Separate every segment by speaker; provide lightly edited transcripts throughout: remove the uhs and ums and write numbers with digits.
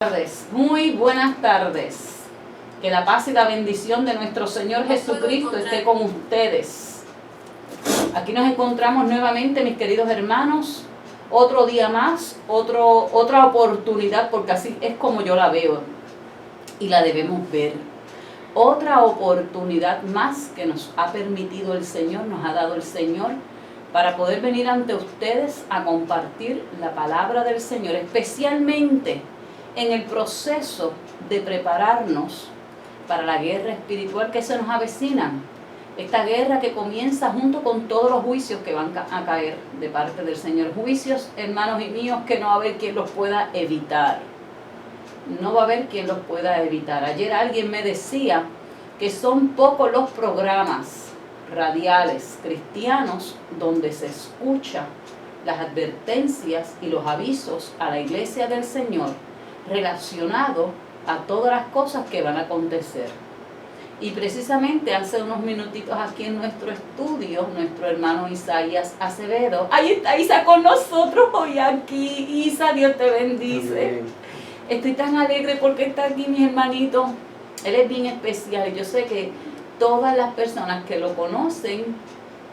Speaker 1: Tardes, muy buenas tardes. Que la paz y la bendición de nuestro Señor Jesucristo esté con ustedes. Aquí nos encontramos nuevamente, mis queridos hermanos, otro día más, otra oportunidad, porque así es como yo la veo y la debemos ver. Otra oportunidad más que nos ha permitido el Señor, nos ha dado el Señor, para poder venir ante ustedes a compartir la palabra del Señor, especialmente en el proceso de prepararnos para la guerra espiritual que se nos avecina. Esta guerra que comienza junto con todos los juicios que van a caer de parte del Señor. Juicios, hermanos y míos, que no va a haber quien los pueda evitar. No va a haber quien los pueda evitar. Ayer alguien me decía que son pocos los programas radiales cristianos donde se escucha las advertencias y los avisos a la iglesia del Señor relacionado a todas las cosas que van a acontecer. Y precisamente hace unos minutitos aquí en nuestro estudio, nuestro hermano Isaías Acevedo, ahí está Isa con nosotros hoy aquí. Isa, Dios te bendice. Amén. Estoy tan alegre porque está aquí mi hermanito. Él es bien especial y yo sé que todas las personas que lo conocen,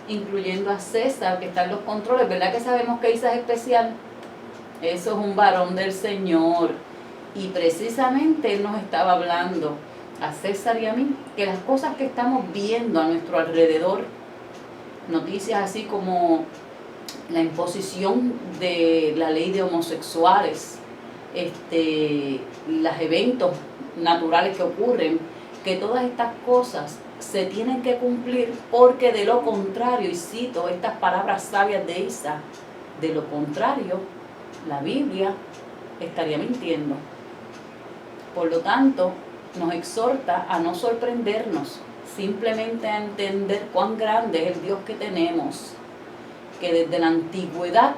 Speaker 1: incluyendo a César, que está en los controles, ¿verdad que sabemos que Isa es especial? Eso es un varón del Señor. Y precisamente él nos estaba hablando a César y a mí que las cosas que estamos viendo a nuestro alrededor, noticias así como la imposición de la ley de homosexuales, los eventos naturales que ocurren, que todas estas cosas se tienen que cumplir, porque de lo contrario, y cito estas palabras sabias de Isa, de lo contrario, la Biblia estaría mintiendo. Por lo tanto, nos exhorta a no sorprendernos, simplemente a entender cuán grande es el Dios que tenemos, que desde la antigüedad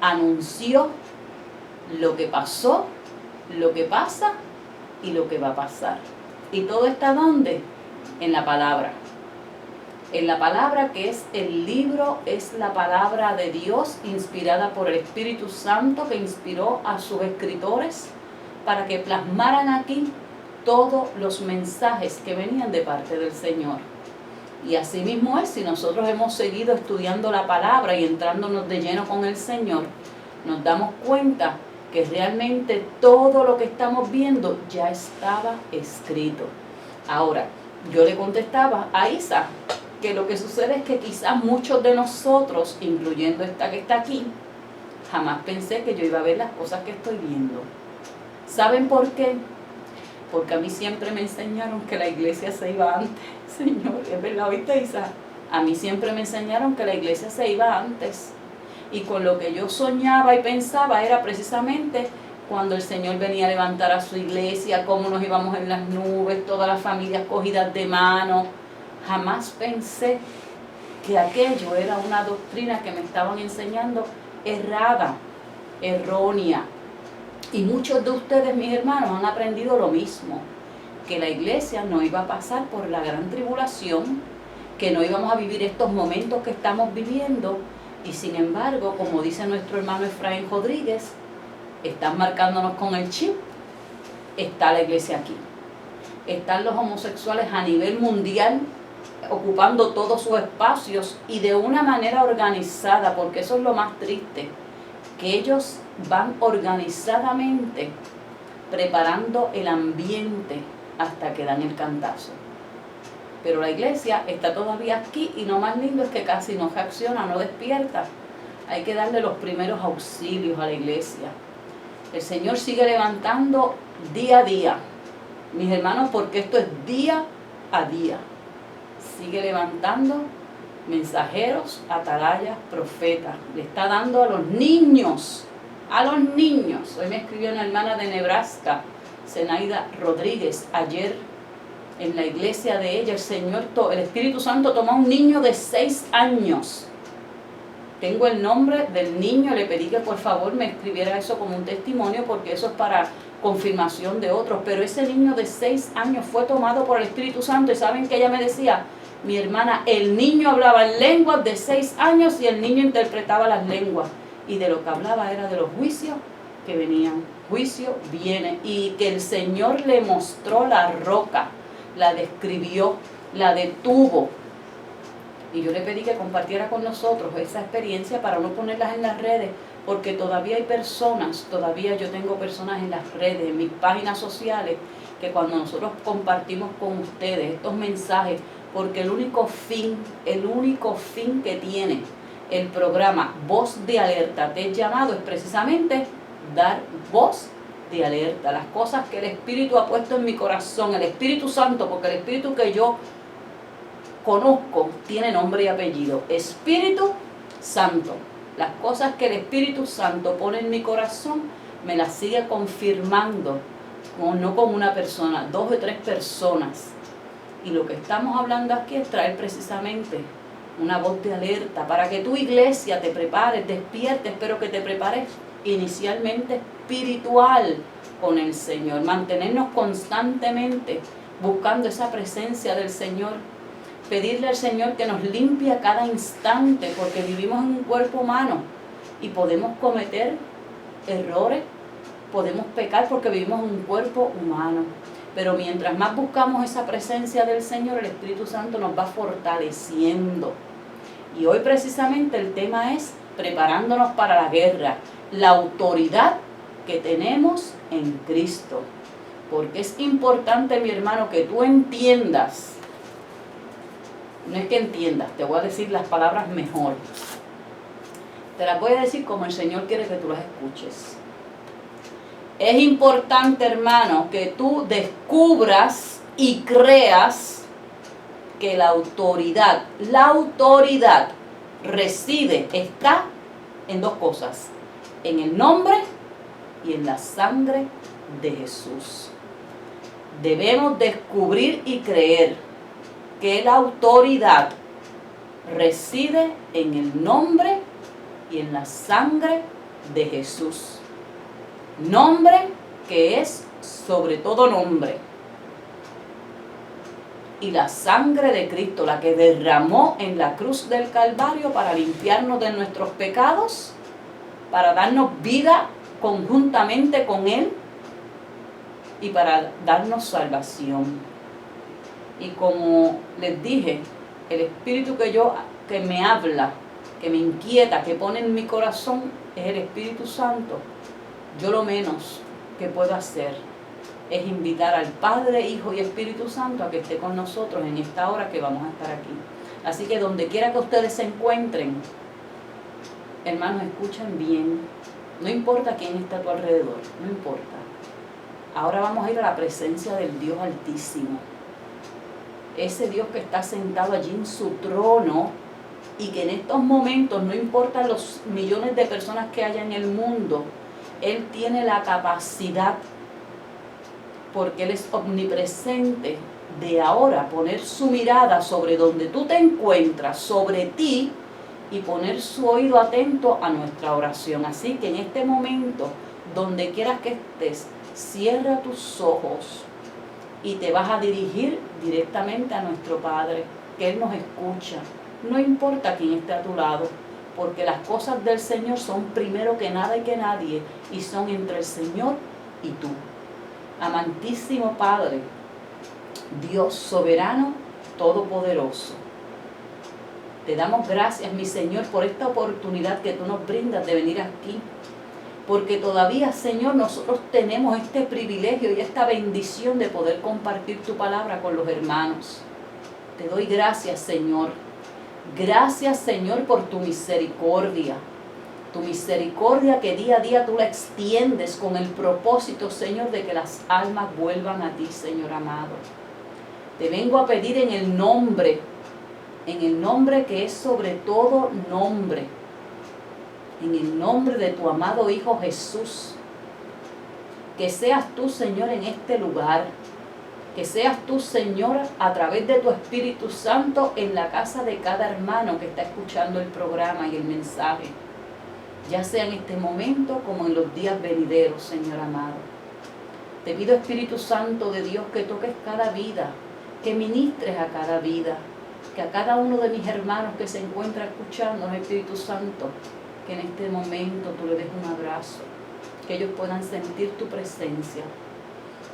Speaker 1: anunció lo que pasó, lo que pasa y lo que va a pasar. ¿Y todo está ¿dónde? En la palabra. En la palabra, que es el libro, es la palabra de Dios inspirada por el Espíritu Santo, que inspiró a sus escritores para que plasmaran aquí todos los mensajes que venían de parte del Señor. Y así mismo es, si nosotros hemos seguido estudiando la palabra y entrándonos de lleno con el Señor, nos damos cuenta que realmente todo lo que estamos viendo ya estaba escrito. Ahora, yo le contestaba a Isa que lo que sucede es que quizás muchos de nosotros, incluyendo esta que está aquí, jamás pensé que yo iba a ver las cosas que estoy viendo. ¿Saben por qué? Porque a mí siempre me enseñaron que la iglesia se iba antes. Señor, es verdad, ¿viste, Isa? A mí siempre me enseñaron que la iglesia se iba antes. Y con lo que yo soñaba y pensaba era precisamente cuando el Señor venía a levantar a su iglesia, cómo nos íbamos en las nubes, todas las familias cogidas de mano. Jamás pensé que aquello era una doctrina que me estaban enseñando errada, errónea. Y muchos de ustedes, mis hermanos, han aprendido lo mismo, que la iglesia no iba a pasar por la gran tribulación, que no íbamos a vivir estos momentos que estamos viviendo, y sin embargo, como dice nuestro hermano Efraín Rodríguez, están marcándonos con el chip, está la iglesia aquí. Están los homosexuales a nivel mundial ocupando todos sus espacios y de una manera organizada, porque eso es lo más triste, que ellos van organizadamente preparando el ambiente hasta que dan el cantazo. Pero la iglesia está todavía aquí y lo más lindo es que casi no reacciona, no despierta. Hay que darle los primeros auxilios a la iglesia. El Señor sigue levantando día a día, mis hermanos, porque esto es día a día. Sigue levantando mensajeros, atalayas, profetas. Le está dando a los niños. Hoy me escribió una hermana de Nebraska, Zenaida Rodríguez, ayer en la iglesia de ella, el Espíritu Santo tomó a un niño de 6 años. Tengo el nombre del niño, le pedí que por favor me escribiera eso como un testimonio, porque eso es para confirmación de otros, pero ese niño de 6 años fue tomado por el Espíritu Santo. Y saben que ella me decía, mi hermana, el niño hablaba en lenguas de 6 años y el niño interpretaba las lenguas, y de lo que hablaba era de los juicios que venían juicio viene, y que el Señor le mostró la roca, la describió, la detuvo. Y yo le pedí que compartiera con nosotros esa experiencia para no ponerlas en las redes, porque todavía hay personas, todavía yo tengo personas en las redes, en mis páginas sociales, que cuando nosotros compartimos con ustedes estos mensajes, porque el único fin que tiene el programa Voz de Alerta, Te he llamado, es precisamente dar voz de alerta, las cosas que el Espíritu ha puesto en mi corazón, el Espíritu Santo, porque el Espíritu que yo conozco tiene nombre y apellido, Espíritu Santo. Las cosas que el Espíritu Santo pone en mi corazón, me las sigue confirmando, no con una persona, 2 o 3 personas. Y lo que estamos hablando aquí es traer precisamente una voz de alerta para que tu iglesia te prepares, despiertes, pero que te prepares inicialmente espiritual con el Señor. Mantenernos constantemente buscando esa presencia del Señor. Pedirle al Señor que nos limpie a cada instante, porque vivimos en un cuerpo humano y podemos cometer errores, podemos pecar porque vivimos en un cuerpo humano. Pero mientras más buscamos esa presencia del Señor, el Espíritu Santo nos va fortaleciendo. Y hoy precisamente el tema es preparándonos para la guerra, la autoridad que tenemos en Cristo. Porque es importante, mi hermano, que tú entiendas. No es que entiendas, te voy a decir las palabras mejor. Te las voy a decir como el Señor quiere que tú las escuches. Es importante, hermano, que tú descubras y creas que la autoridad está en 2 cosas: en el nombre y en la sangre de Jesús. Debemos descubrir y creer que la autoridad reside en el nombre y en la sangre de Jesús. Nombre que es sobre todo nombre. Y la sangre de Cristo, la que derramó en la cruz del Calvario para limpiarnos de nuestros pecados, para darnos vida conjuntamente con Él y para darnos salvación. Y como les dije, el Espíritu que me habla, que me inquieta, que pone en mi corazón, es el Espíritu Santo. Yo lo menos que puedo hacer es invitar al Padre, Hijo y Espíritu Santo a que esté con nosotros en esta hora que vamos a estar aquí. Así que donde quiera que ustedes se encuentren, hermanos, escuchen bien. No importa quién está a tu alrededor, no importa. Ahora vamos a ir a la presencia del Dios Altísimo. Ese Dios que está sentado allí en su trono y que en estos momentos, no importa los millones de personas que haya en el mundo, Él tiene la capacidad, porque Él es omnipresente, de ahora poner su mirada sobre donde tú te encuentras, sobre ti, y poner su oído atento a nuestra oración. Así que en este momento, donde quieras que estés, cierra tus ojos y te vas a dirigir directamente a nuestro Padre, que Él nos escucha. No importa quién esté a tu lado, porque las cosas del Señor son primero que nada y que nadie, y son entre el Señor y tú. Amantísimo Padre, Dios soberano, todopoderoso, te damos gracias, mi Señor, por esta oportunidad que tú nos brindas de venir aquí, porque todavía, Señor, nosotros tenemos este privilegio y esta bendición de poder compartir tu palabra con los hermanos. Te doy gracias, Señor. Gracias, Señor, por tu misericordia que día a día tú la extiendes con el propósito, Señor, de que las almas vuelvan a ti, Señor amado. Te vengo a pedir en el nombre que es sobre todo nombre, en el nombre de tu amado Hijo Jesús, que seas tú, Señor, en este lugar, que seas tú, Señor, a través de tu Espíritu Santo en la casa de cada hermano que está escuchando el programa y el mensaje, ya sea en este momento como en los días venideros, Señor amado. Te pido, Espíritu Santo de Dios, que toques cada vida, que ministres a cada vida, que a cada uno de mis hermanos que se encuentra escuchando, Espíritu Santo, que en este momento tú le des un abrazo, que ellos puedan sentir tu presencia,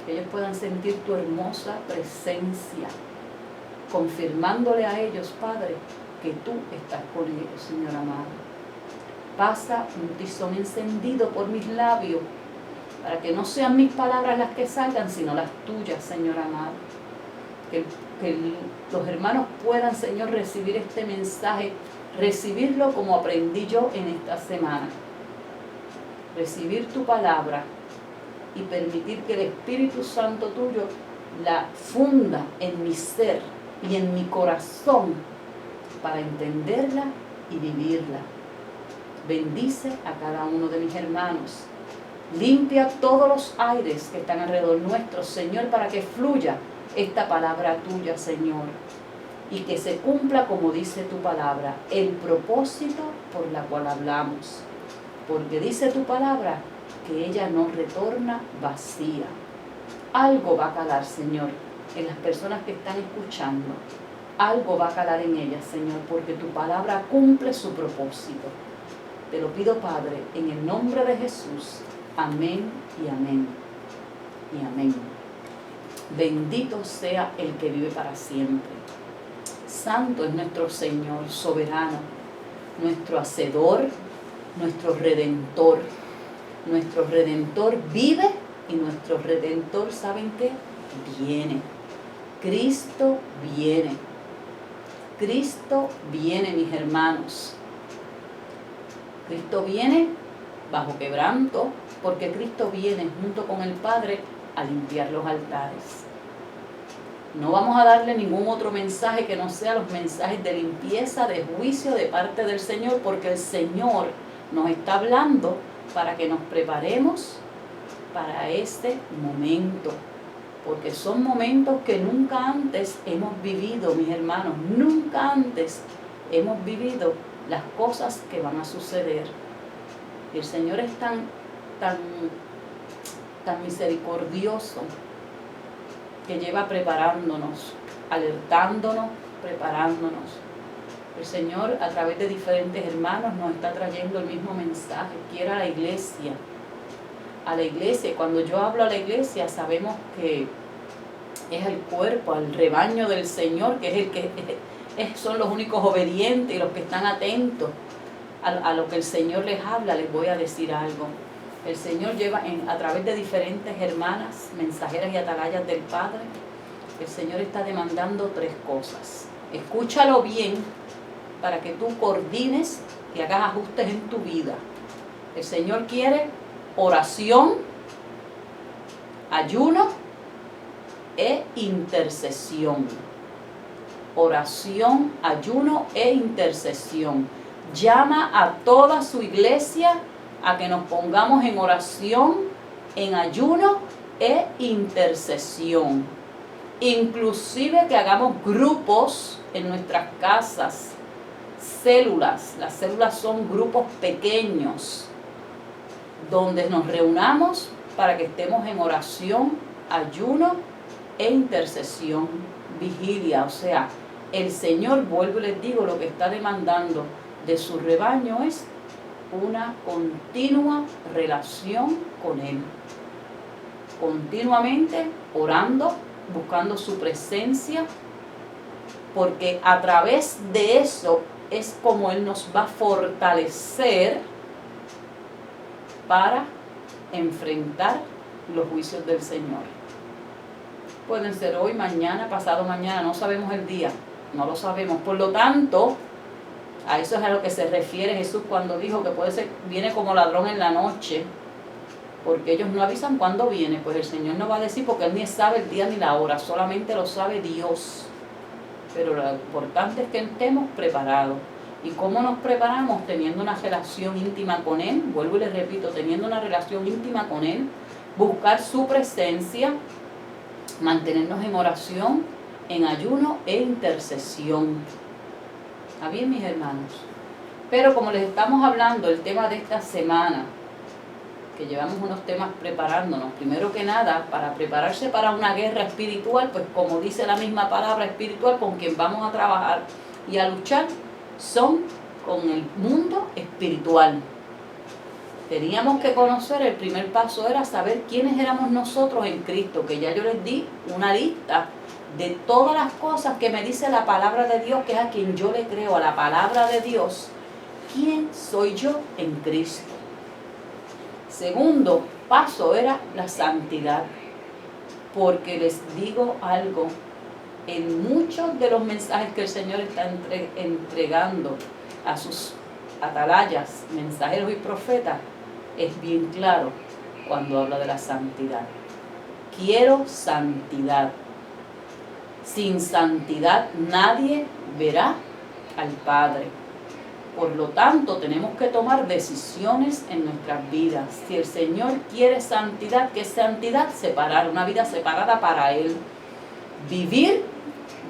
Speaker 1: que ellos puedan sentir tu hermosa presencia, confirmándole a ellos, Padre, que tú estás con ellos, Señor amado. Pasa un tizón encendido por mis labios, para que no sean mis palabras las que salgan, sino las tuyas, Señor amado. Que los hermanos puedan, Señor, recibir este mensaje, recibirlo como aprendí yo en esta semana. Recibir tu palabra y permitir que el Espíritu Santo tuyo la funda en mi ser y en mi corazón para entenderla y vivirla. Bendice a cada uno de mis hermanos. Limpia todos los aires que están alrededor nuestro, Señor, para que fluya esta palabra tuya, Señor, y que se cumpla como dice tu palabra, el propósito por la cual hablamos. Porque dice tu palabra que ella no retorna vacía. Algo va a calar, Señor, en las personas que están escuchando. Algo va a calar en ellas, Señor, porque tu palabra cumple su propósito. Te lo pido, Padre, en el nombre de Jesús. Amén y amén y amén. Bendito sea el que vive para siempre. Santo es nuestro Señor soberano, nuestro hacedor, nuestro redentor. Nuestro redentor vive y nuestro redentor, ¿saben qué? Viene. Cristo viene. Cristo viene, mis hermanos. Cristo viene bajo quebranto, porque Cristo viene junto con el Padre a limpiar los altares. No vamos a darle ningún otro mensaje que no sea los mensajes de limpieza, de juicio de parte del Señor, porque el Señor nos está hablando para que nos preparemos para este momento, porque son momentos que nunca antes hemos vivido, mis hermanos, nunca antes hemos vivido las cosas que van a suceder. Y el Señor es tan misericordioso que lleva preparándonos, alertándonos, preparándonos. El Señor, a través de diferentes hermanos, nos está trayendo el mismo mensaje. Quiere a la iglesia. A la iglesia. Cuando yo hablo a la iglesia, sabemos que es el cuerpo, al rebaño del Señor, que es el que son los únicos obedientes y los que están atentos a lo que el Señor les habla. Les voy a decir algo. El Señor lleva a través de diferentes hermanas, mensajeras y atalayas del Padre, el Señor está demandando 3 cosas. Escúchalo bien para que tú coordines y hagas ajustes en tu vida. El Señor quiere oración, ayuno e intercesión. Oración, ayuno e intercesión. Llama a toda su iglesia a que nos pongamos en oración, en ayuno e intercesión. Inclusive que hagamos grupos en nuestras casas, células. Las células son grupos pequeños donde nos reunamos para que estemos en oración, ayuno e intercesión, vigilia. O sea, el Señor, vuelvo y les digo, lo que está demandando de su rebaño es una continua relación con Él. Continuamente orando, buscando su presencia, porque a través de eso es como Él nos va a fortalecer para enfrentar los juicios del Señor. Pueden ser hoy, mañana, pasado mañana, no sabemos el día, no lo sabemos. Por lo tanto, a eso es a lo que se refiere Jesús cuando dijo que puede ser, viene como ladrón en la noche, porque ellos no avisan cuándo viene. Pues el Señor no va a decir, porque Él ni sabe el día ni la hora, solamente lo sabe Dios. Pero lo importante es que estemos preparados. ¿Y cómo nos preparamos? Teniendo una relación íntima con Él, vuelvo y les repito, teniendo una relación íntima con Él, buscar su presencia, mantenernos en oración, en ayuno e intercesión. ¿Está bien, mis hermanos? Pero como les estamos hablando, el tema de esta semana, que llevamos unos temas preparándonos, primero que nada, para prepararse para una guerra espiritual, pues como dice la misma palabra espiritual, con quien vamos a trabajar y a luchar, son con el mundo espiritual. Teníamos que conocer, el primer paso era saber quiénes éramos nosotros en Cristo, que ya yo les di una lista de todas las cosas que me dice la palabra de Dios, que es a quien yo le creo, a la palabra de Dios. ¿Quién soy yo en Cristo? Segundo paso era la santidad, porque les digo algo, en muchos de los mensajes que el Señor está entregando a sus atalayas, mensajeros y profetas, es bien claro cuando habla de la santidad. Quiero santidad. Sin santidad nadie verá al Padre. Por lo tanto, tenemos que tomar decisiones en nuestras vidas. Si el Señor quiere santidad, ¿qué es santidad? Separar, una vida separada para Él. Vivir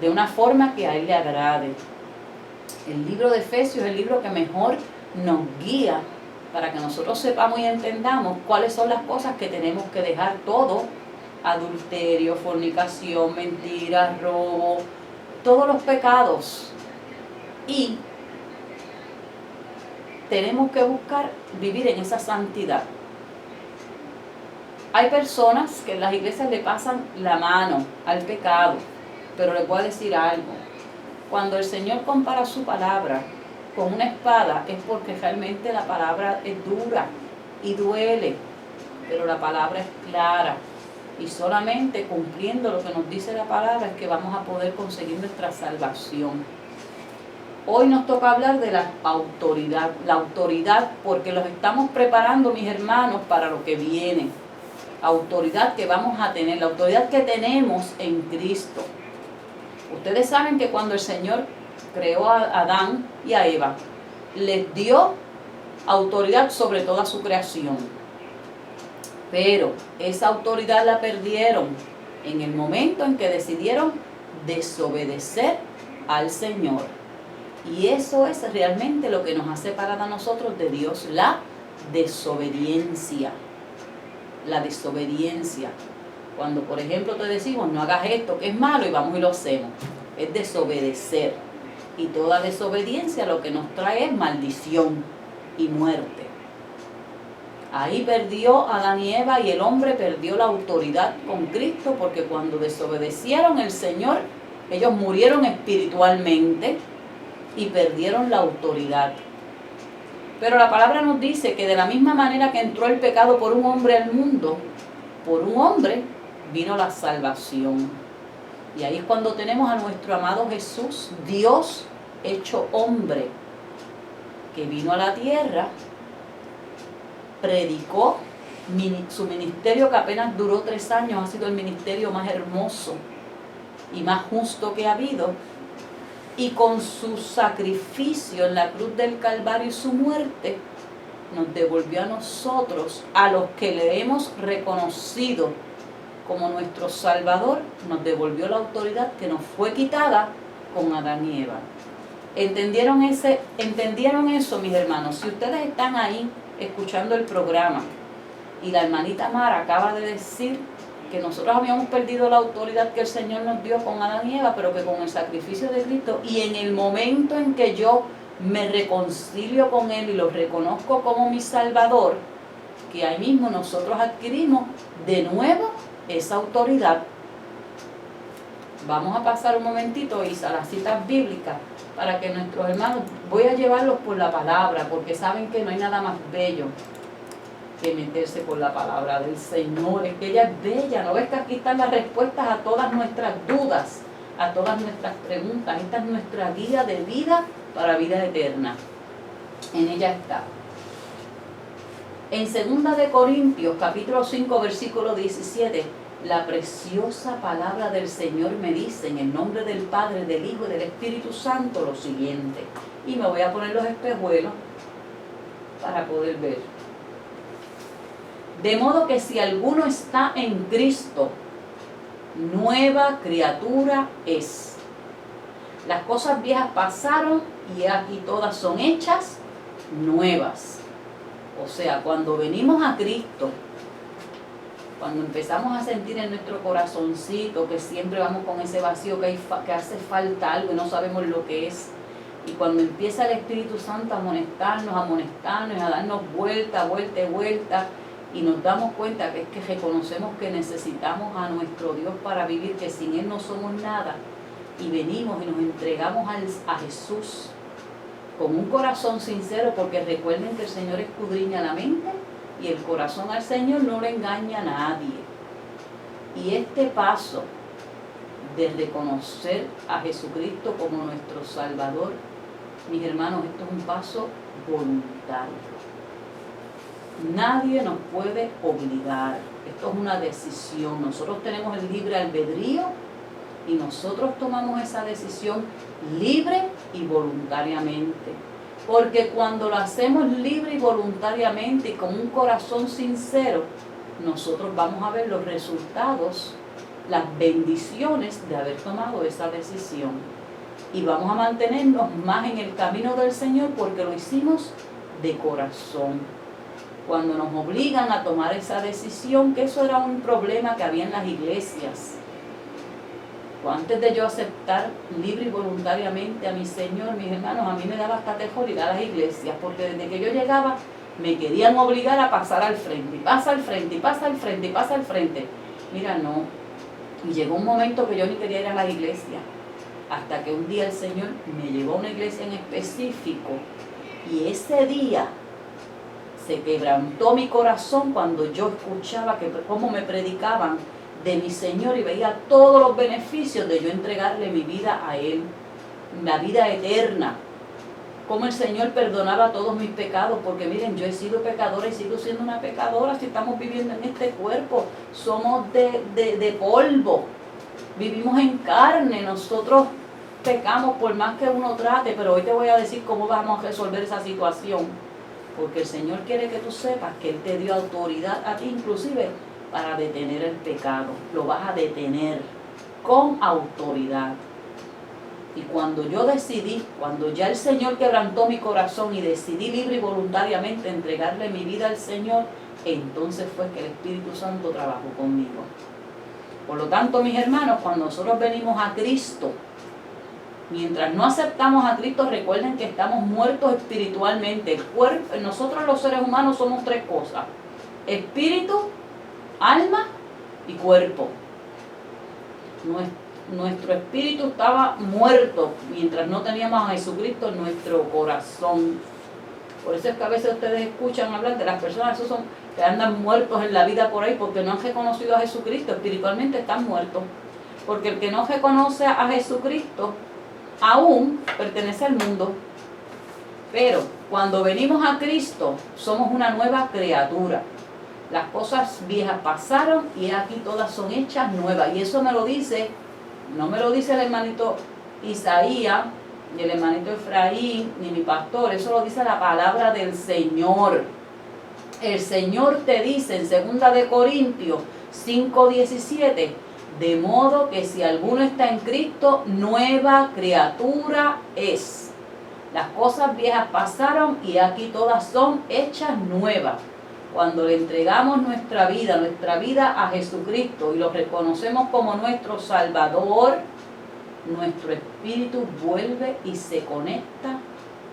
Speaker 1: de una forma que a Él le agrade. El libro de Efesios es el libro que mejor nos guía para que nosotros sepamos y entendamos cuáles son las cosas que tenemos que dejar todo. Adulterio, fornicación, mentira, robo, todos los pecados. Y tenemos que buscar vivir en esa santidad. Hay personas que en las iglesias le pasan la mano al pecado, pero les voy a decir algo. Cuando el Señor compara su palabra con una espada, es porque realmente la palabra es dura y duele, pero la palabra es clara. Y solamente cumpliendo lo que nos dice la palabra es que vamos a poder conseguir nuestra salvación. Hoy nos toca hablar de la autoridad porque los estamos preparando, mis hermanos, para lo que viene. Autoridad que vamos a tener, la autoridad que tenemos en Cristo. Ustedes saben que cuando el Señor creó a Adán y a Eva, les dio autoridad sobre toda su creación. Pero esa autoridad la perdieron en el momento en que decidieron desobedecer al Señor. Y eso es realmente lo que nos ha separado a nosotros de Dios, la desobediencia. La desobediencia. Cuando, por ejemplo, te decimos, no hagas esto, que es malo, y vamos y lo hacemos. Es desobedecer. Y toda desobediencia lo que nos trae es maldición y muerte. Ahí perdió Adán y Eva y el hombre perdió la autoridad con Cristo porque cuando desobedecieron al Señor, ellos murieron espiritualmente y perdieron la autoridad. Pero la palabra nos dice que de la misma manera que entró el pecado por un hombre al mundo, por un hombre vino la salvación. Y ahí es cuando tenemos a nuestro amado Jesús, Dios hecho hombre, que vino a la tierra, predicó, su ministerio que apenas duró 3 años, ha sido el ministerio más hermoso y más justo que ha habido, y con su sacrificio en la cruz del Calvario y su muerte, nos devolvió a nosotros, a los que le hemos reconocido como nuestro Salvador, nos devolvió la autoridad que nos fue quitada con Adán y Eva. ¿Entendieron eso, mis hermanos? Si ustedes están ahí escuchando el programa y la hermanita Mara acaba de decir que nosotros habíamos perdido la autoridad que el Señor nos dio con Adán y Eva, pero que con el sacrificio de Cristo y en el momento en que yo me reconcilio con Él y lo reconozco como mi Salvador, que ahí mismo nosotros adquirimos de nuevo esa autoridad. Vamos a pasar un momentito, Isa, a las citas bíblicas para que nuestros hermanos, voy a llevarlos por la palabra, porque saben que no hay nada más bello que meterse por la palabra del Señor. Es que ella es bella, ¿no ves que aquí están las respuestas a todas nuestras dudas, a todas nuestras preguntas? Esta es nuestra guía de vida para vida eterna. En ella está. En 2 de Corintios, capítulo 5, versículo 17, la preciosa palabra del Señor me dice, en el nombre del Padre, del Hijo y del Espíritu Santo, lo siguiente. Y me voy a poner los espejuelos para poder ver. De modo que si alguno está en Cristo, nueva criatura es. Las cosas viejas pasaron y aquí todas son hechas nuevas. O sea, cuando venimos a Cristo, cuando empezamos a sentir en nuestro corazoncito que siempre vamos con ese vacío, que hace falta algo y no sabemos lo que es, Y cuando empieza el Espíritu Santo a amonestarnos, a darnos vuelta, y nos damos cuenta que es que reconocemos que necesitamos a nuestro Dios para vivir, que sin Él no somos nada, y venimos y nos entregamos a Jesús con un corazón sincero, porque recuerden que el Señor escudriña la mente y el corazón al Señor no le engaña a nadie. Y este paso de reconocer a Jesucristo como nuestro Salvador, mis hermanos, esto es un paso voluntario. Nadie nos puede obligar, esto es una decisión. Nosotros tenemos el libre albedrío y nosotros tomamos esa decisión libre y voluntariamente. Porque cuando lo hacemos libre y voluntariamente y con un corazón sincero, nosotros vamos a ver los resultados, las bendiciones de haber tomado esa decisión. Y vamos a mantenernos más en el camino del Señor porque lo hicimos de corazón. Cuando nos obligan a tomar esa decisión, que eso era un problema que había en las iglesias. Antes de yo aceptar libre y voluntariamente a mi Señor, mis hermanos, a mí me daba hasta terror ir a las iglesias, porque desde que yo llegaba me querían obligar a pasar al frente, y pasa al frente, y pasa al frente, y pasa al frente. Mira, no. Y llegó un momento que yo ni quería ir a la iglesia, hasta que un día el Señor me llevó a una iglesia en específico, y ese día se quebrantó mi corazón cuando yo escuchaba cómo me predicaban de mi Señor y veía todos los beneficios de yo entregarle mi vida a Él, la vida eterna, cómo el Señor perdonaba todos mis pecados, porque miren, yo he sido pecadora y sigo siendo una pecadora. Si estamos viviendo en este cuerpo, somos de polvo, vivimos en carne, nosotros pecamos por más que uno trate, pero hoy te voy a decir cómo vamos a resolver esa situación, porque el Señor quiere que tú sepas que Él te dio autoridad a ti inclusive para detener el pecado. Lo vas a detener con autoridad. Y cuando yo decidí, cuando ya el Señor quebrantó mi corazón y decidí libre y voluntariamente entregarle mi vida al Señor, entonces fue que el Espíritu Santo trabajó conmigo. Por lo tanto, mis hermanos, cuando nosotros venimos a Cristo, mientras no aceptamos a Cristo, recuerden que estamos muertos espiritualmente. Nosotros los seres humanos somos tres cosas: espíritu, alma y cuerpo. Nuestro espíritu estaba muerto mientras no teníamos a Jesucristo en nuestro corazón. Por eso es que a veces ustedes escuchan hablar de las personas esos que andan muertos en la vida por ahí porque no han reconocido a Jesucristo. Espiritualmente están muertos, porque el que no reconoce a Jesucristo aún pertenece al mundo. Pero cuando venimos a Cristo somos una nueva criatura. Las cosas viejas pasaron y aquí todas son hechas nuevas. Y eso me lo dice, no me lo dice el hermanito Isaías, ni el hermanito Efraín, ni mi pastor. Eso lo dice la palabra del Señor. El Señor te dice en 2 de Corintios 5:17, de modo que si alguno está en Cristo, nueva criatura es. Las cosas viejas pasaron y aquí todas son hechas nuevas. Cuando le entregamos nuestra vida a Jesucristo y lo reconocemos como nuestro Salvador, nuestro espíritu vuelve y se conecta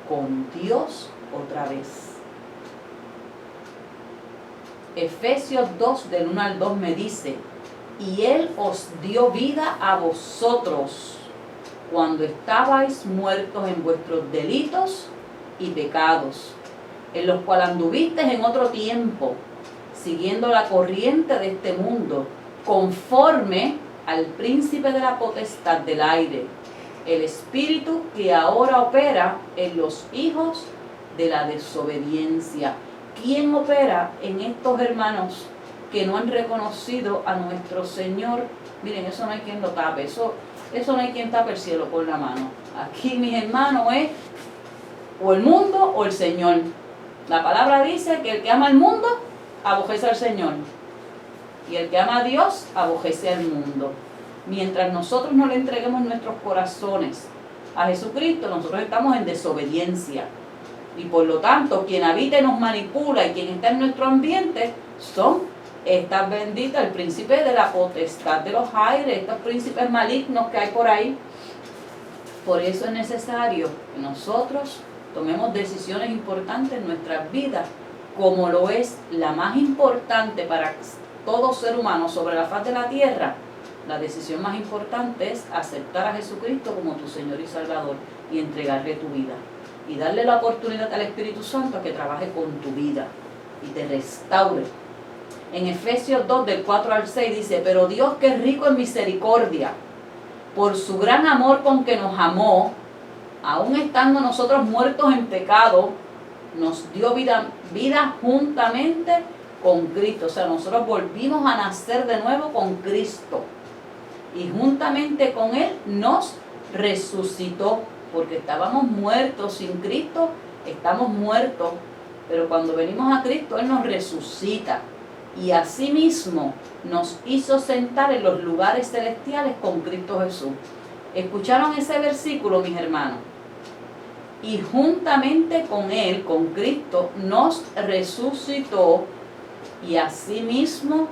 Speaker 1: con Dios otra vez. Efesios 2, del 1 al 2 me dice: y Él os dio vida a vosotros cuando estabais muertos en vuestros delitos y pecados, en los cuales anduvisteis en otro tiempo, siguiendo la corriente de este mundo, conforme al príncipe de la potestad del aire, el espíritu que ahora opera en los hijos de la desobediencia. ¿Quién opera en estos hermanos que no han reconocido a nuestro Señor? Miren, eso no hay quien lo tape, eso no hay quien tape el cielo con la mano. Aquí, mis hermanos, es o el mundo o el Señor. La palabra dice que el que ama al mundo aborrece al Señor, y el que ama a Dios aborrece al mundo. Mientras nosotros no le entreguemos nuestros corazones a Jesucristo, nosotros estamos en desobediencia. Y por lo tanto, quien habita y nos manipula y quien está en nuestro ambiente son estas benditas, el príncipe de la potestad de los aires, estos príncipes malignos que hay por ahí. Por eso es necesario que nosotros tomemos decisiones importantes en nuestras vidas, como lo es la más importante para todo ser humano sobre la faz de la tierra. La decisión más importante es aceptar a Jesucristo como tu Señor y Salvador y entregarle tu vida. Y darle la oportunidad al Espíritu Santo a que trabaje con tu vida y te restaure. En Efesios 2, del 4 al 6 dice: pero Dios, que es rico en misericordia, por su gran amor con que nos amó, aun estando nosotros muertos en pecado, nos dio vida juntamente con Cristo. O sea, nosotros volvimos a nacer de nuevo con Cristo. Y juntamente con Él nos resucitó, porque estábamos muertos sin Cristo, estamos muertos. Pero cuando venimos a Cristo, Él nos resucita. Y asimismo nos hizo sentar en los lugares celestiales con Cristo Jesús. ¿Escucharon ese versículo, mis hermanos? Y juntamente con Él, con Cristo, nos resucitó y asimismo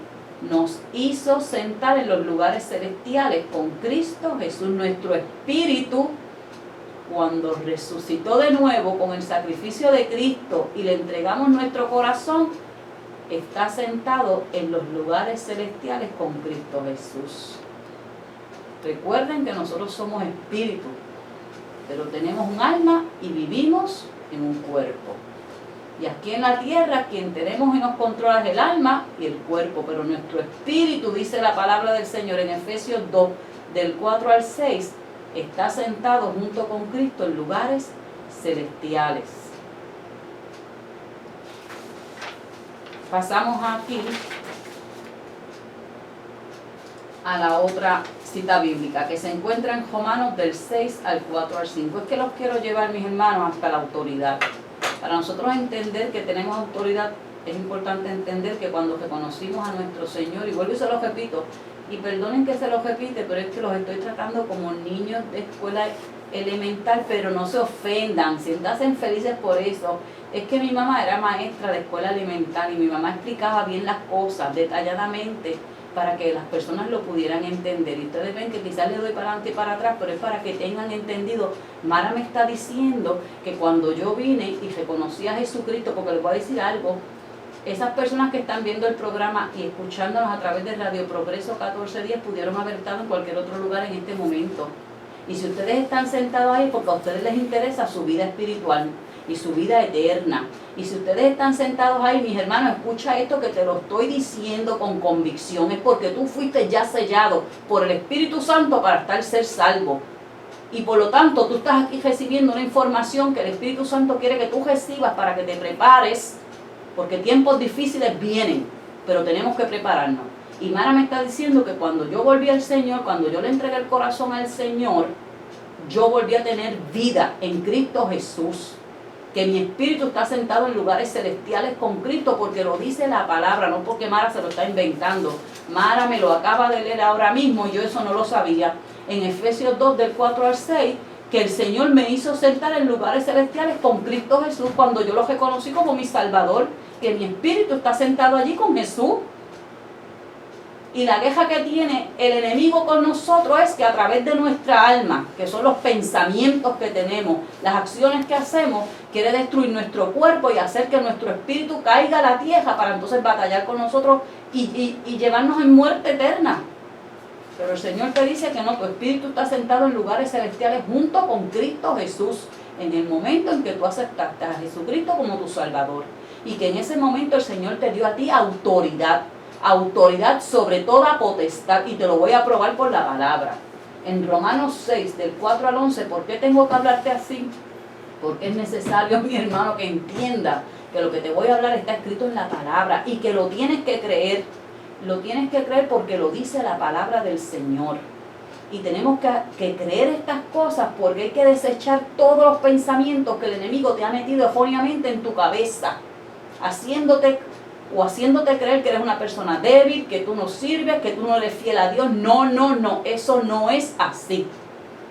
Speaker 1: nos hizo sentar en los lugares celestiales con Cristo Jesús. Nuestro espíritu, cuando resucitó de nuevo con el sacrificio de Cristo y le entregamos nuestro corazón, está sentado en los lugares celestiales con Cristo Jesús. Recuerden que nosotros somos espíritu, pero tenemos un alma y vivimos en un cuerpo. Y aquí en la tierra quien tenemos y nos controla es el alma y el cuerpo, pero nuestro espíritu, dice la palabra del Señor en Efesios 2, del 4 al 6, está sentado junto con Cristo en lugares celestiales. Pasamos aquí a la otra cita bíblica que se encuentra en Romanos del 6 al 4 al 5. Es que los quiero llevar, mis hermanos, hasta la autoridad. Para nosotros entender que tenemos autoridad, es importante entender que cuando reconocimos a nuestro Señor, y vuelvo y se lo repito, y perdonen que se lo repite, pero es que los estoy tratando como niños de escuela elemental, pero no se ofendan, siéntanse felices por eso. Es que mi mamá era maestra de escuela elemental y mi mamá explicaba bien las cosas detalladamente para que las personas lo pudieran entender. Y ustedes ven que quizás le doy para adelante y para atrás, pero es para que tengan entendido. Mara me está diciendo que cuando yo vine y reconocí a Jesucristo, porque les voy a decir algo, esas personas que están viendo el programa y escuchándonos a través de Radio Progreso 1410 pudieron haber estado en cualquier otro lugar en este momento. Y si ustedes están sentados ahí, porque a ustedes les interesa su vida espiritual y su vida eterna. Y si ustedes están sentados ahí, mis hermanos, escucha esto que te lo estoy diciendo con convicción. Es porque tú fuiste ya sellado por el Espíritu Santo para ser salvo. Y por lo tanto, tú estás aquí recibiendo una información que el Espíritu Santo quiere que tú recibas para que te prepares, porque tiempos difíciles vienen, pero tenemos que prepararnos. Y Mara me está diciendo que cuando yo volví al Señor, cuando yo le entregué el corazón al Señor, yo volví a tener vida en Cristo Jesús. Que mi espíritu está sentado en lugares celestiales con Cristo, porque lo dice la palabra, no porque Mara se lo está inventando. Mara me lo acaba de leer ahora mismo y yo eso no lo sabía. En Efesios 2, del 4 al 6, que el Señor me hizo sentar en lugares celestiales con Cristo Jesús cuando yo lo reconocí como mi Salvador, que mi espíritu está sentado allí con Jesús. Y la queja que tiene el enemigo con nosotros es que a través de nuestra alma, que son los pensamientos que tenemos, las acciones que hacemos, quiere destruir nuestro cuerpo y hacer que nuestro espíritu caiga a la tierra para entonces batallar con nosotros y llevarnos en muerte eterna. Pero el Señor te dice que no, tu espíritu está sentado en lugares celestiales junto con Cristo Jesús, en el momento en que tú aceptaste a Jesucristo como tu Salvador. Y que en ese momento el Señor te dio a ti autoridad sobre toda potestad, y te lo voy a probar por la palabra. En Romanos 6, del 4 al 11, ¿por qué tengo que hablarte así? Porque es necesario, mi hermano, que entienda que lo que te voy a hablar está escrito en la palabra y que lo tienes que creer. Lo tienes que creer porque lo dice la palabra del Señor. Y tenemos que creer estas cosas porque hay que desechar todos los pensamientos que el enemigo te ha metido erróneamente en tu cabeza, haciéndote creer que eres una persona débil, que tú no sirves, que tú no eres fiel a Dios. No, eso no es así.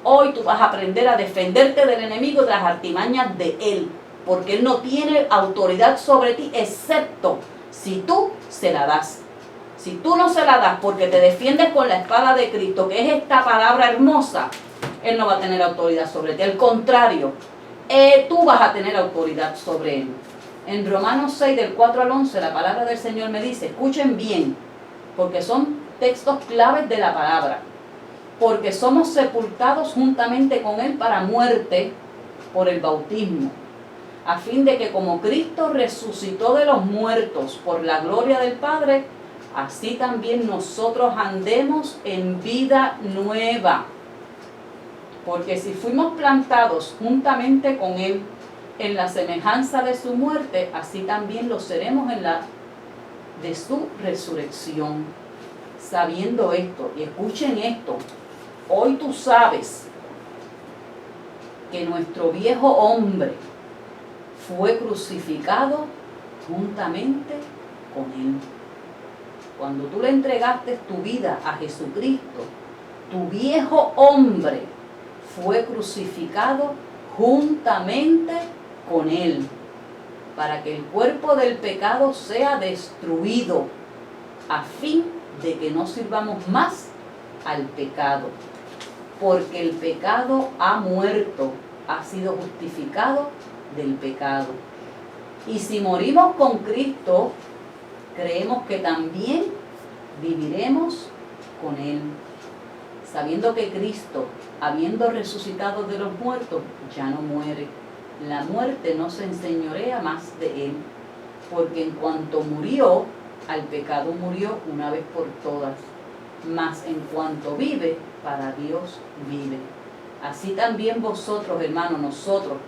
Speaker 1: Hoy tú vas a aprender a defenderte del enemigo y de las artimañas de él, porque él no tiene autoridad sobre ti, excepto si tú se la das. Si tú no se la das porque te defiendes con la espada de Cristo, que es esta palabra hermosa, Él no va a tener autoridad sobre ti. Al contrario, tú vas a tener autoridad sobre Él. En Romanos 6, del 4 al 11, la palabra del Señor me dice, escuchen bien, porque son textos claves de la palabra. Porque somos sepultados juntamente con Él para muerte por el bautismo, a fin de que como Cristo resucitó de los muertos por la gloria del Padre, así también nosotros andemos en vida nueva. Porque si fuimos plantados juntamente con Él en la semejanza de su muerte, así también lo seremos en la de su resurrección. Sabiendo esto, y escuchen esto, hoy tú sabes que nuestro viejo hombre fue crucificado juntamente con Él. Cuando tú le entregaste tu vida a Jesucristo, tu viejo hombre fue crucificado juntamente con Él, para que el cuerpo del pecado sea destruido, a fin de que no sirvamos más al pecado. Porque el pecado ha muerto, ha sido justificado del pecado. Y si morimos con Cristo, creemos que también viviremos con Él, sabiendo que Cristo, habiendo resucitado de los muertos, ya no muere. La muerte no se enseñorea más de Él, porque en cuanto murió, al pecado murió una vez por todas, mas en cuanto vive, para Dios vive. Así también vosotros, hermanos, nosotros,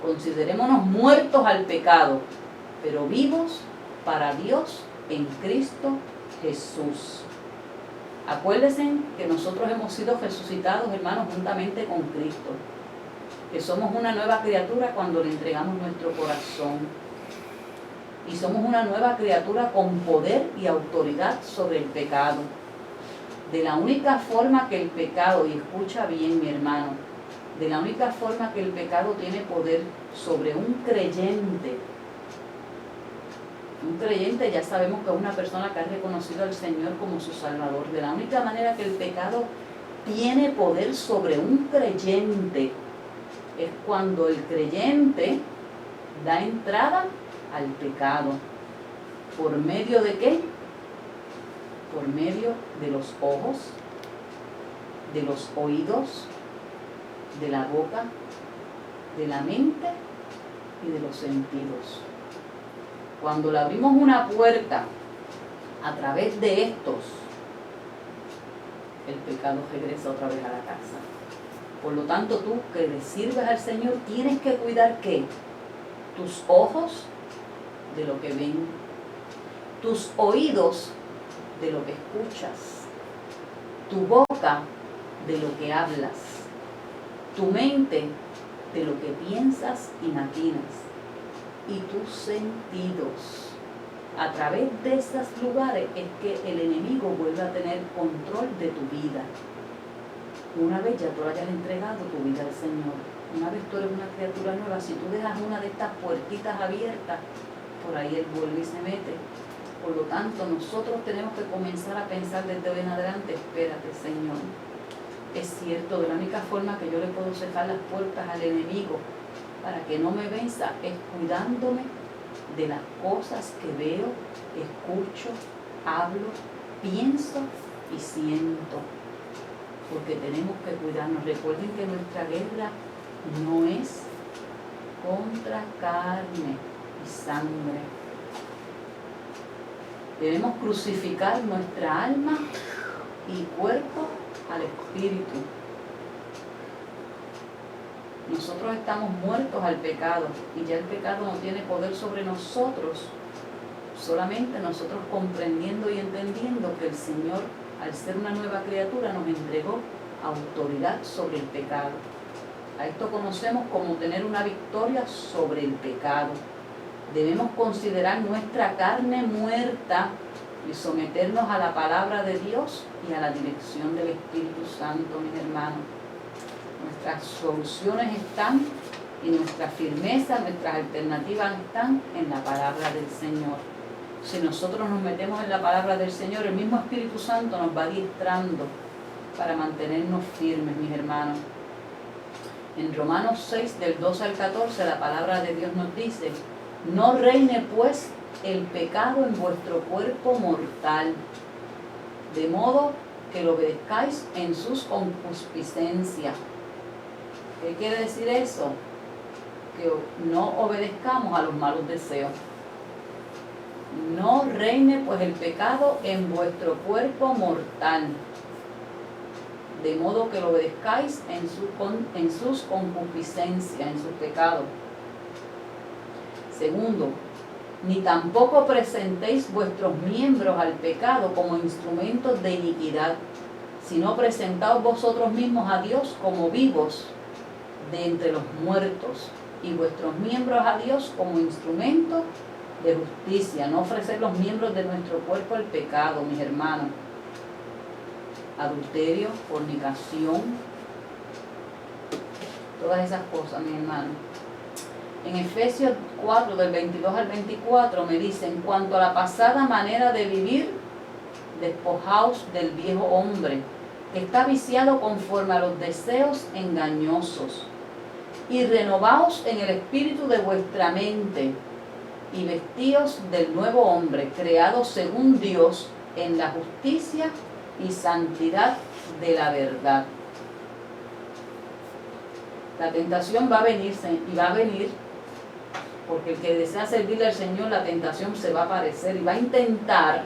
Speaker 1: considerémonos muertos al pecado, pero vivos para Dios en Cristo Jesús. Acuérdense que nosotros hemos sido resucitados, hermanos, juntamente con Cristo, que somos una nueva criatura cuando le entregamos nuestro corazón, y somos una nueva criatura con poder y autoridad sobre el pecado. De la única forma que el pecado, y escucha bien mi hermano, de la única forma que el pecado tiene poder sobre un creyente ya sabemos que es una persona que ha reconocido al Señor como su Salvador. De la única manera que el pecado tiene poder sobre un creyente es cuando el creyente da entrada al pecado. ¿Por medio de qué? Por medio de los ojos, de los oídos, de la boca, de la mente y de los sentidos. Cuando le abrimos una puerta a través de estos, el pecado regresa otra vez a la casa. Por lo tanto, tú que le sirves al Señor tienes que cuidar ¿qué? Tus ojos de lo que ven, tus oídos de lo que escuchas, tu boca de lo que hablas, tu mente de lo que piensas y maquinas, y tus sentidos. A través de esos lugares es que el enemigo vuelve a tener control de tu vida. Una vez ya tú hayas entregado tu vida al Señor, una vez tú eres una criatura nueva, si tú dejas una de estas puertitas abiertas, por ahí Él vuelve y se mete. Por lo tanto, nosotros tenemos que comenzar a pensar desde hoy en adelante, espérate, Señor. Es cierto, de la única forma que yo le puedo cerrar las puertas al enemigo para que no me venza es cuidándome de las cosas que veo, escucho, hablo, pienso y siento. Porque tenemos que cuidarnos. Recuerden que nuestra guerra no es contra carne y sangre. Debemos crucificar nuestra alma y cuerpo al espíritu. Nosotros estamos muertos al pecado y ya el pecado no tiene poder sobre nosotros. Solamente nosotros comprendiendo y entendiendo que el Señor, al ser una nueva criatura, nos entregó autoridad sobre el pecado. A esto conocemos como tener una victoria sobre el pecado. Debemos considerar nuestra carne muerta y someternos a la palabra de Dios y a la dirección del Espíritu Santo, mis hermanos. Nuestras soluciones están y nuestra firmeza, nuestras alternativas están en la palabra del Señor. Si nosotros nos metemos en la palabra del Señor, el mismo Espíritu Santo nos va adiestrando para mantenernos firmes, mis hermanos. En Romanos 6, del 12 al 14, la palabra de Dios nos dice: no reine pues el pecado en vuestro cuerpo mortal, de modo que lo obedezcáis en sus concupiscencias. ¿Qué quiere decir eso? Que no obedezcamos a los malos deseos. No reine pues el pecado en vuestro cuerpo mortal, de modo que lo obedezcáis en sus concupiscencias, en sus pecados. Segundo, ni tampoco presentéis vuestros miembros al pecado como instrumentos de iniquidad, sino presentaos vosotros mismos a Dios como vivos de entre los muertos, y vuestros miembros a Dios como instrumentos de justicia. No ofrecer los miembros de nuestro cuerpo al pecado, mis hermanos. Adulterio, fornicación, todas esas cosas, mis hermanos. En Efesios 4, del 22 al 24, me dice: en cuanto a la pasada manera de vivir, despojaos del viejo hombre, que está viciado conforme a los deseos engañosos, y renovaos en el espíritu de vuestra mente, y vestíos del nuevo hombre, creado según Dios, en la justicia y santidad de la verdad. La tentación va a venirse, y va a venir, porque el que desea servirle al Señor, la tentación se va a aparecer y va a intentar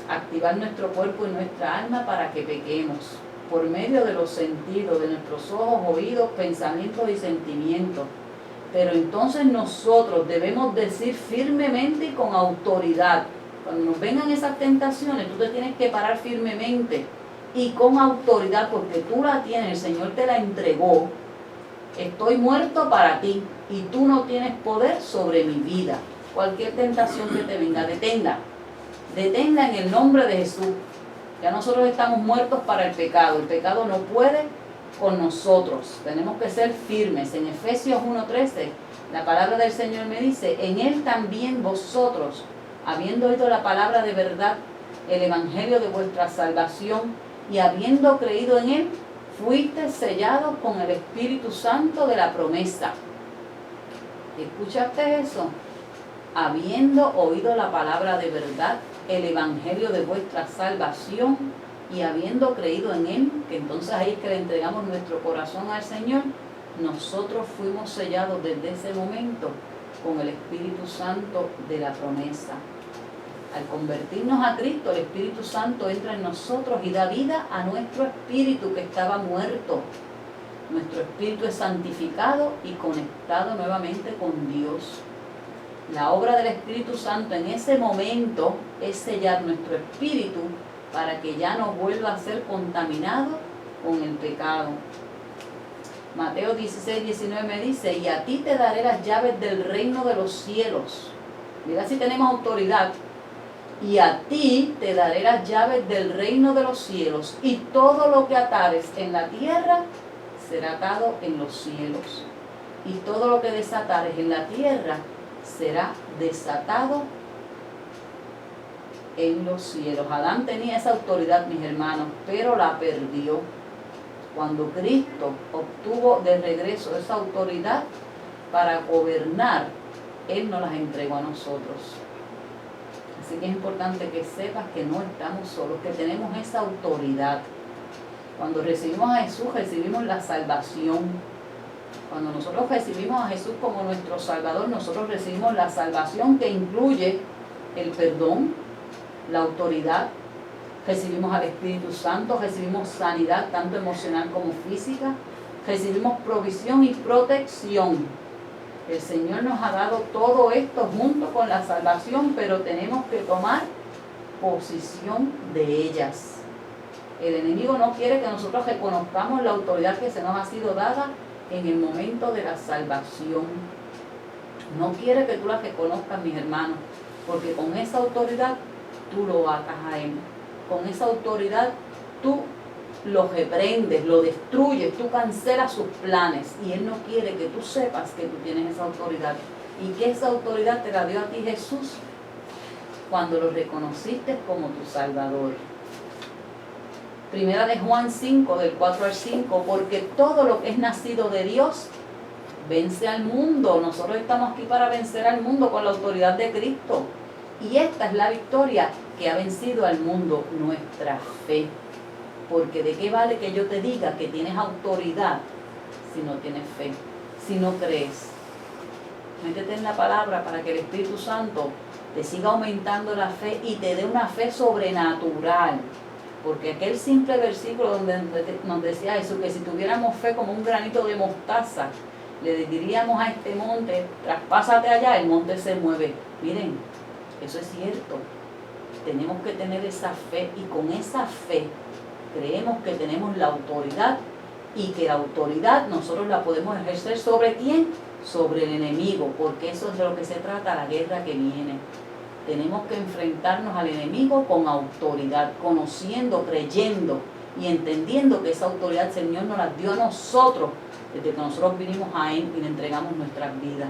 Speaker 1: activar nuestro cuerpo y nuestra alma para que pequemos, por medio de los sentidos, de nuestros ojos, oídos, pensamientos y sentimientos. Pero entonces nosotros debemos decir firmemente y con autoridad. Cuando nos vengan esas tentaciones, tú te tienes que parar firmemente y con autoridad, porque tú la tienes, el Señor te la entregó. Estoy muerto para ti y tú no tienes poder sobre mi vida. Cualquier tentación que te venga, detenga en el nombre de Jesús. Ya nosotros estamos muertos para el pecado no puede con nosotros, tenemos que ser firmes. En Efesios 1:13, la palabra del Señor me dice: en Él también vosotros, habiendo oído la palabra de verdad, el evangelio de vuestra salvación, y habiendo creído en Él, fuiste sellados con el Espíritu Santo de la promesa. ¿Escuchaste eso? Habiendo oído la palabra de verdad, el evangelio de vuestra salvación, y habiendo creído en Él, que entonces ahí es que le entregamos nuestro corazón al Señor, nosotros fuimos sellados desde ese momento con el Espíritu Santo de la promesa. Al convertirnos a Cristo, el Espíritu Santo entra en nosotros y da vida a nuestro espíritu que estaba muerto. Nuestro espíritu es santificado y conectado nuevamente con Dios. La obra del Espíritu Santo en ese momento es sellar nuestro espíritu para que ya no vuelva a ser contaminado con el pecado. Mateo 16:19 me dice: y a ti te daré las llaves del reino de los cielos. Mira si tenemos autoridad. Y a ti te daré las llaves del reino de los cielos, y todo lo que atares en la tierra será atado en los cielos, y todo lo que desatares en la tierra será desatado en los cielos. Adán tenía esa autoridad, mis hermanos, pero la perdió. Cuando Cristo obtuvo de regreso esa autoridad para gobernar, Él nos las entregó a nosotros. Así que es importante que sepas que no estamos solos, que tenemos esa autoridad. Cuando recibimos a Jesús, recibimos la salvación. Cuando nosotros recibimos a Jesús como nuestro Salvador, nosotros recibimos la salvación, que incluye el perdón, la autoridad. Recibimos al Espíritu Santo, recibimos sanidad tanto emocional como física, recibimos provisión y protección. El Señor nos ha dado todo esto junto con la salvación, pero tenemos que tomar posición de ellas. El enemigo no quiere que nosotros reconozcamos la autoridad que se nos ha sido dada en el momento de la salvación. No quiere que tú la reconozcas, mis hermanos, porque con esa autoridad tú lo atas a Él. Con esa autoridad tú lo reprendes, lo destruyes, tú cancelas sus planes, y Él no quiere que tú sepas que tú tienes esa autoridad, y que esa autoridad te la dio a ti Jesús cuando lo reconociste como tu Salvador. Primera de Juan 5, del 4 al 5, porque todo lo que es nacido de Dios vence al mundo. Nosotros estamos aquí para vencer al mundo con la autoridad de Cristo. Y esta es la victoria que ha vencido al mundo, nuestra fe. Porque ¿de qué vale que yo te diga que tienes autoridad si no tienes fe, si no crees? Métete en la palabra para que el Espíritu Santo te siga aumentando la fe y te dé una fe sobrenatural. Porque aquel simple versículo donde nos decía eso, que si tuviéramos fe como un granito de mostaza, le diríamos a este monte, traspásate allá, el monte se mueve. Miren, eso es cierto. Tenemos que tener esa fe y con esa fe creemos que tenemos la autoridad y que la autoridad nosotros la podemos ejercer ¿sobre quién? Sobre el enemigo, porque eso es de lo que se trata la guerra que viene. Tenemos que enfrentarnos al enemigo con autoridad, conociendo, creyendo y entendiendo que esa autoridad el Señor nos la dio a nosotros desde que nosotros vinimos a Él y le entregamos nuestras vidas.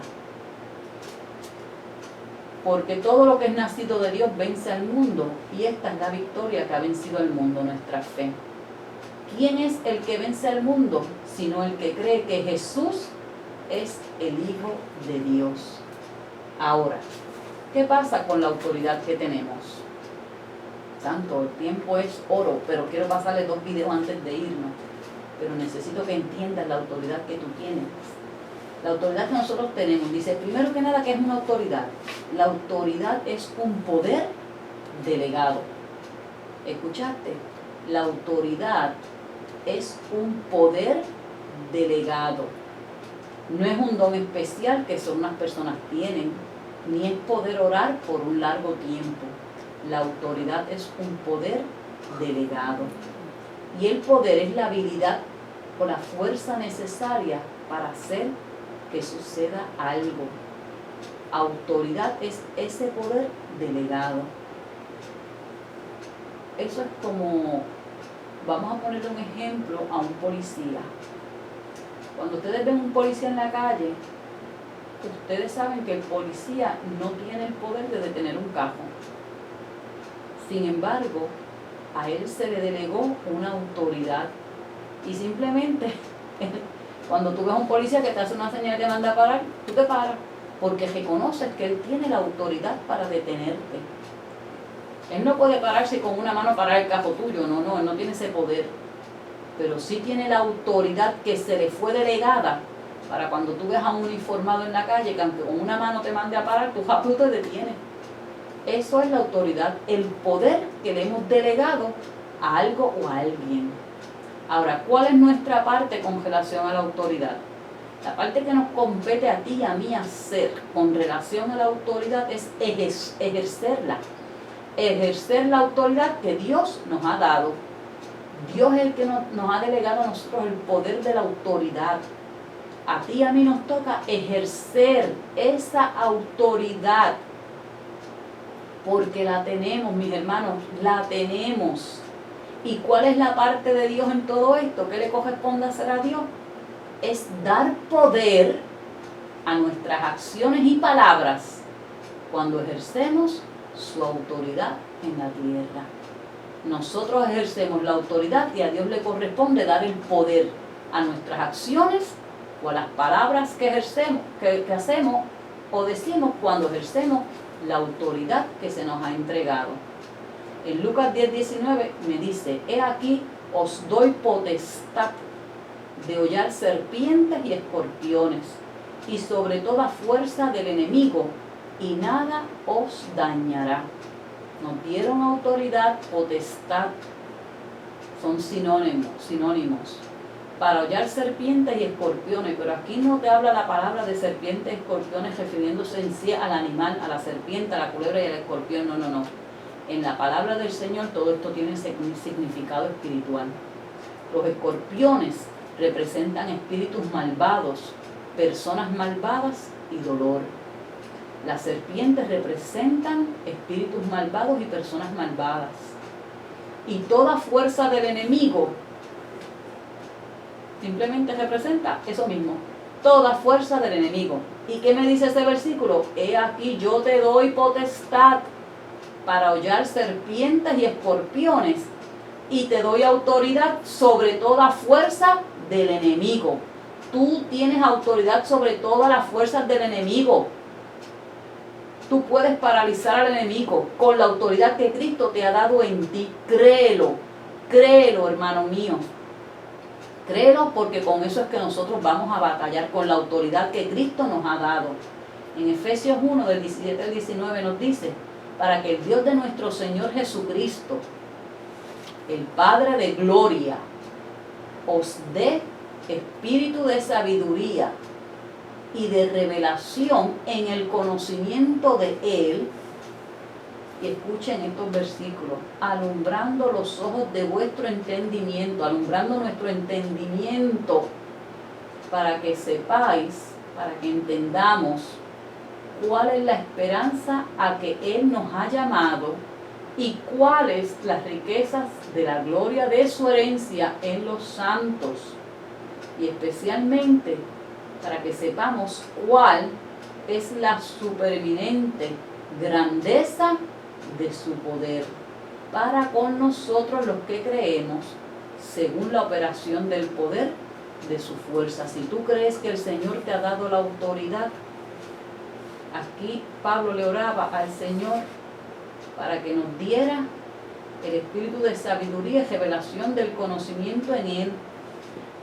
Speaker 1: Porque todo lo que es nacido de Dios vence al mundo y esta es la victoria que ha vencido al mundo, nuestra fe. ¿Quién es el que vence al mundo? Sino el que cree que Jesús es el Hijo de Dios. Ahora, ¿qué pasa con la autoridad que tenemos? Santo, el tiempo es oro, pero quiero pasarle 2 videos antes de irnos. Pero necesito que entiendas la autoridad que tú tienes. La autoridad que nosotros tenemos, dice, primero que nada, ¿qué es una autoridad? La autoridad es un poder delegado. ¿Escuchaste? La autoridad es un poder delegado. No es un don especial que solo unas personas tienen, ni es poder orar por un largo tiempo. La autoridad es un poder delegado. Y el poder es la habilidad o la fuerza necesaria para hacer que suceda algo. Autoridad es ese poder delegado. Eso es como, vamos a ponerle un ejemplo a un policía. Cuando ustedes ven un policía en la calle, ustedes saben que el policía no tiene el poder de detener un carro. Sin embargo, a él se le delegó una autoridad y simplemente cuando tú ves a un policía que te hace una señal y te manda a parar, tú te paras porque reconoces que él tiene la autoridad para detenerte. Él no puede pararse con una mano parar el carro tuyo, no, él no tiene ese poder, pero sí tiene la autoridad que se le fue delegada para cuando tú ves a un uniformado en la calle que aunque con una mano te mande a parar, tú rápido te detienes. Eso es la autoridad, el poder que le hemos delegado a algo o a alguien. Ahora, ¿cuál es nuestra parte con relación a la autoridad? La parte que nos compete a ti y a mí hacer con relación a la autoridad es ejercerla. Ejercer la autoridad que Dios nos ha dado. Dios es el que nos ha delegado a nosotros el poder de la autoridad. A ti y a mí nos toca ejercer esa autoridad. Porque la tenemos, mis hermanos, la tenemos. ¿Y cuál es la parte de Dios en todo esto? ¿Qué le corresponde hacer a Dios? Es dar poder a nuestras acciones y palabras cuando ejercemos su autoridad en la tierra. Nosotros ejercemos la autoridad y a Dios le corresponde dar el poder a nuestras acciones o a las palabras que ejercemos, que hacemos o decimos cuando ejercemos la autoridad que se nos ha entregado. En Lucas 10:19 me dice, he aquí os doy potestad de hollar serpientes y escorpiones y sobre toda fuerza del enemigo y nada os dañará. Nos dieron autoridad, potestad, son sinónimos para hollar serpientes y escorpiones, pero aquí no te habla la palabra de serpientes y escorpiones refiriéndose en sí al animal, a la serpiente, a la culebra y al escorpión, no. En la palabra del Señor todo esto tiene significado espiritual. Los escorpiones representan espíritus malvados, personas malvadas y dolor. Las serpientes representan espíritus malvados y personas malvadas. Y toda fuerza del enemigo simplemente representa eso mismo, toda fuerza del enemigo. ¿Y qué me dice ese versículo? He aquí yo te doy potestad para hollar serpientes y escorpiones y te doy autoridad sobre toda fuerza del enemigo. Tú tienes autoridad sobre todas las fuerzas del enemigo. Tú puedes paralizar al enemigo con la autoridad que Cristo te ha dado en ti. Créelo, créelo, hermano mío. Créelo, porque con eso es que nosotros vamos a batallar, con la autoridad que Cristo nos ha dado. En Efesios 1, del 17 al 19 nos dice: para que el Dios de nuestro Señor Jesucristo, el Padre de gloria, os dé espíritu de sabiduría y de revelación en el conocimiento de Él. Y escuchen estos versículos: alumbrando los ojos de vuestro entendimiento, alumbrando nuestro entendimiento, para que sepáis, para que entendamos cuál es la esperanza a que Él nos ha llamado y cuáles las riquezas de la gloria de su herencia en los santos, y especialmente para que sepamos cuál es la supereminente grandeza de su poder para con nosotros los que creemos, según la operación del poder de su fuerza. Si tú crees que el Señor te ha dado la autoridad, aquí Pablo le oraba al Señor para que nos diera el espíritu de sabiduría y revelación del conocimiento en Él,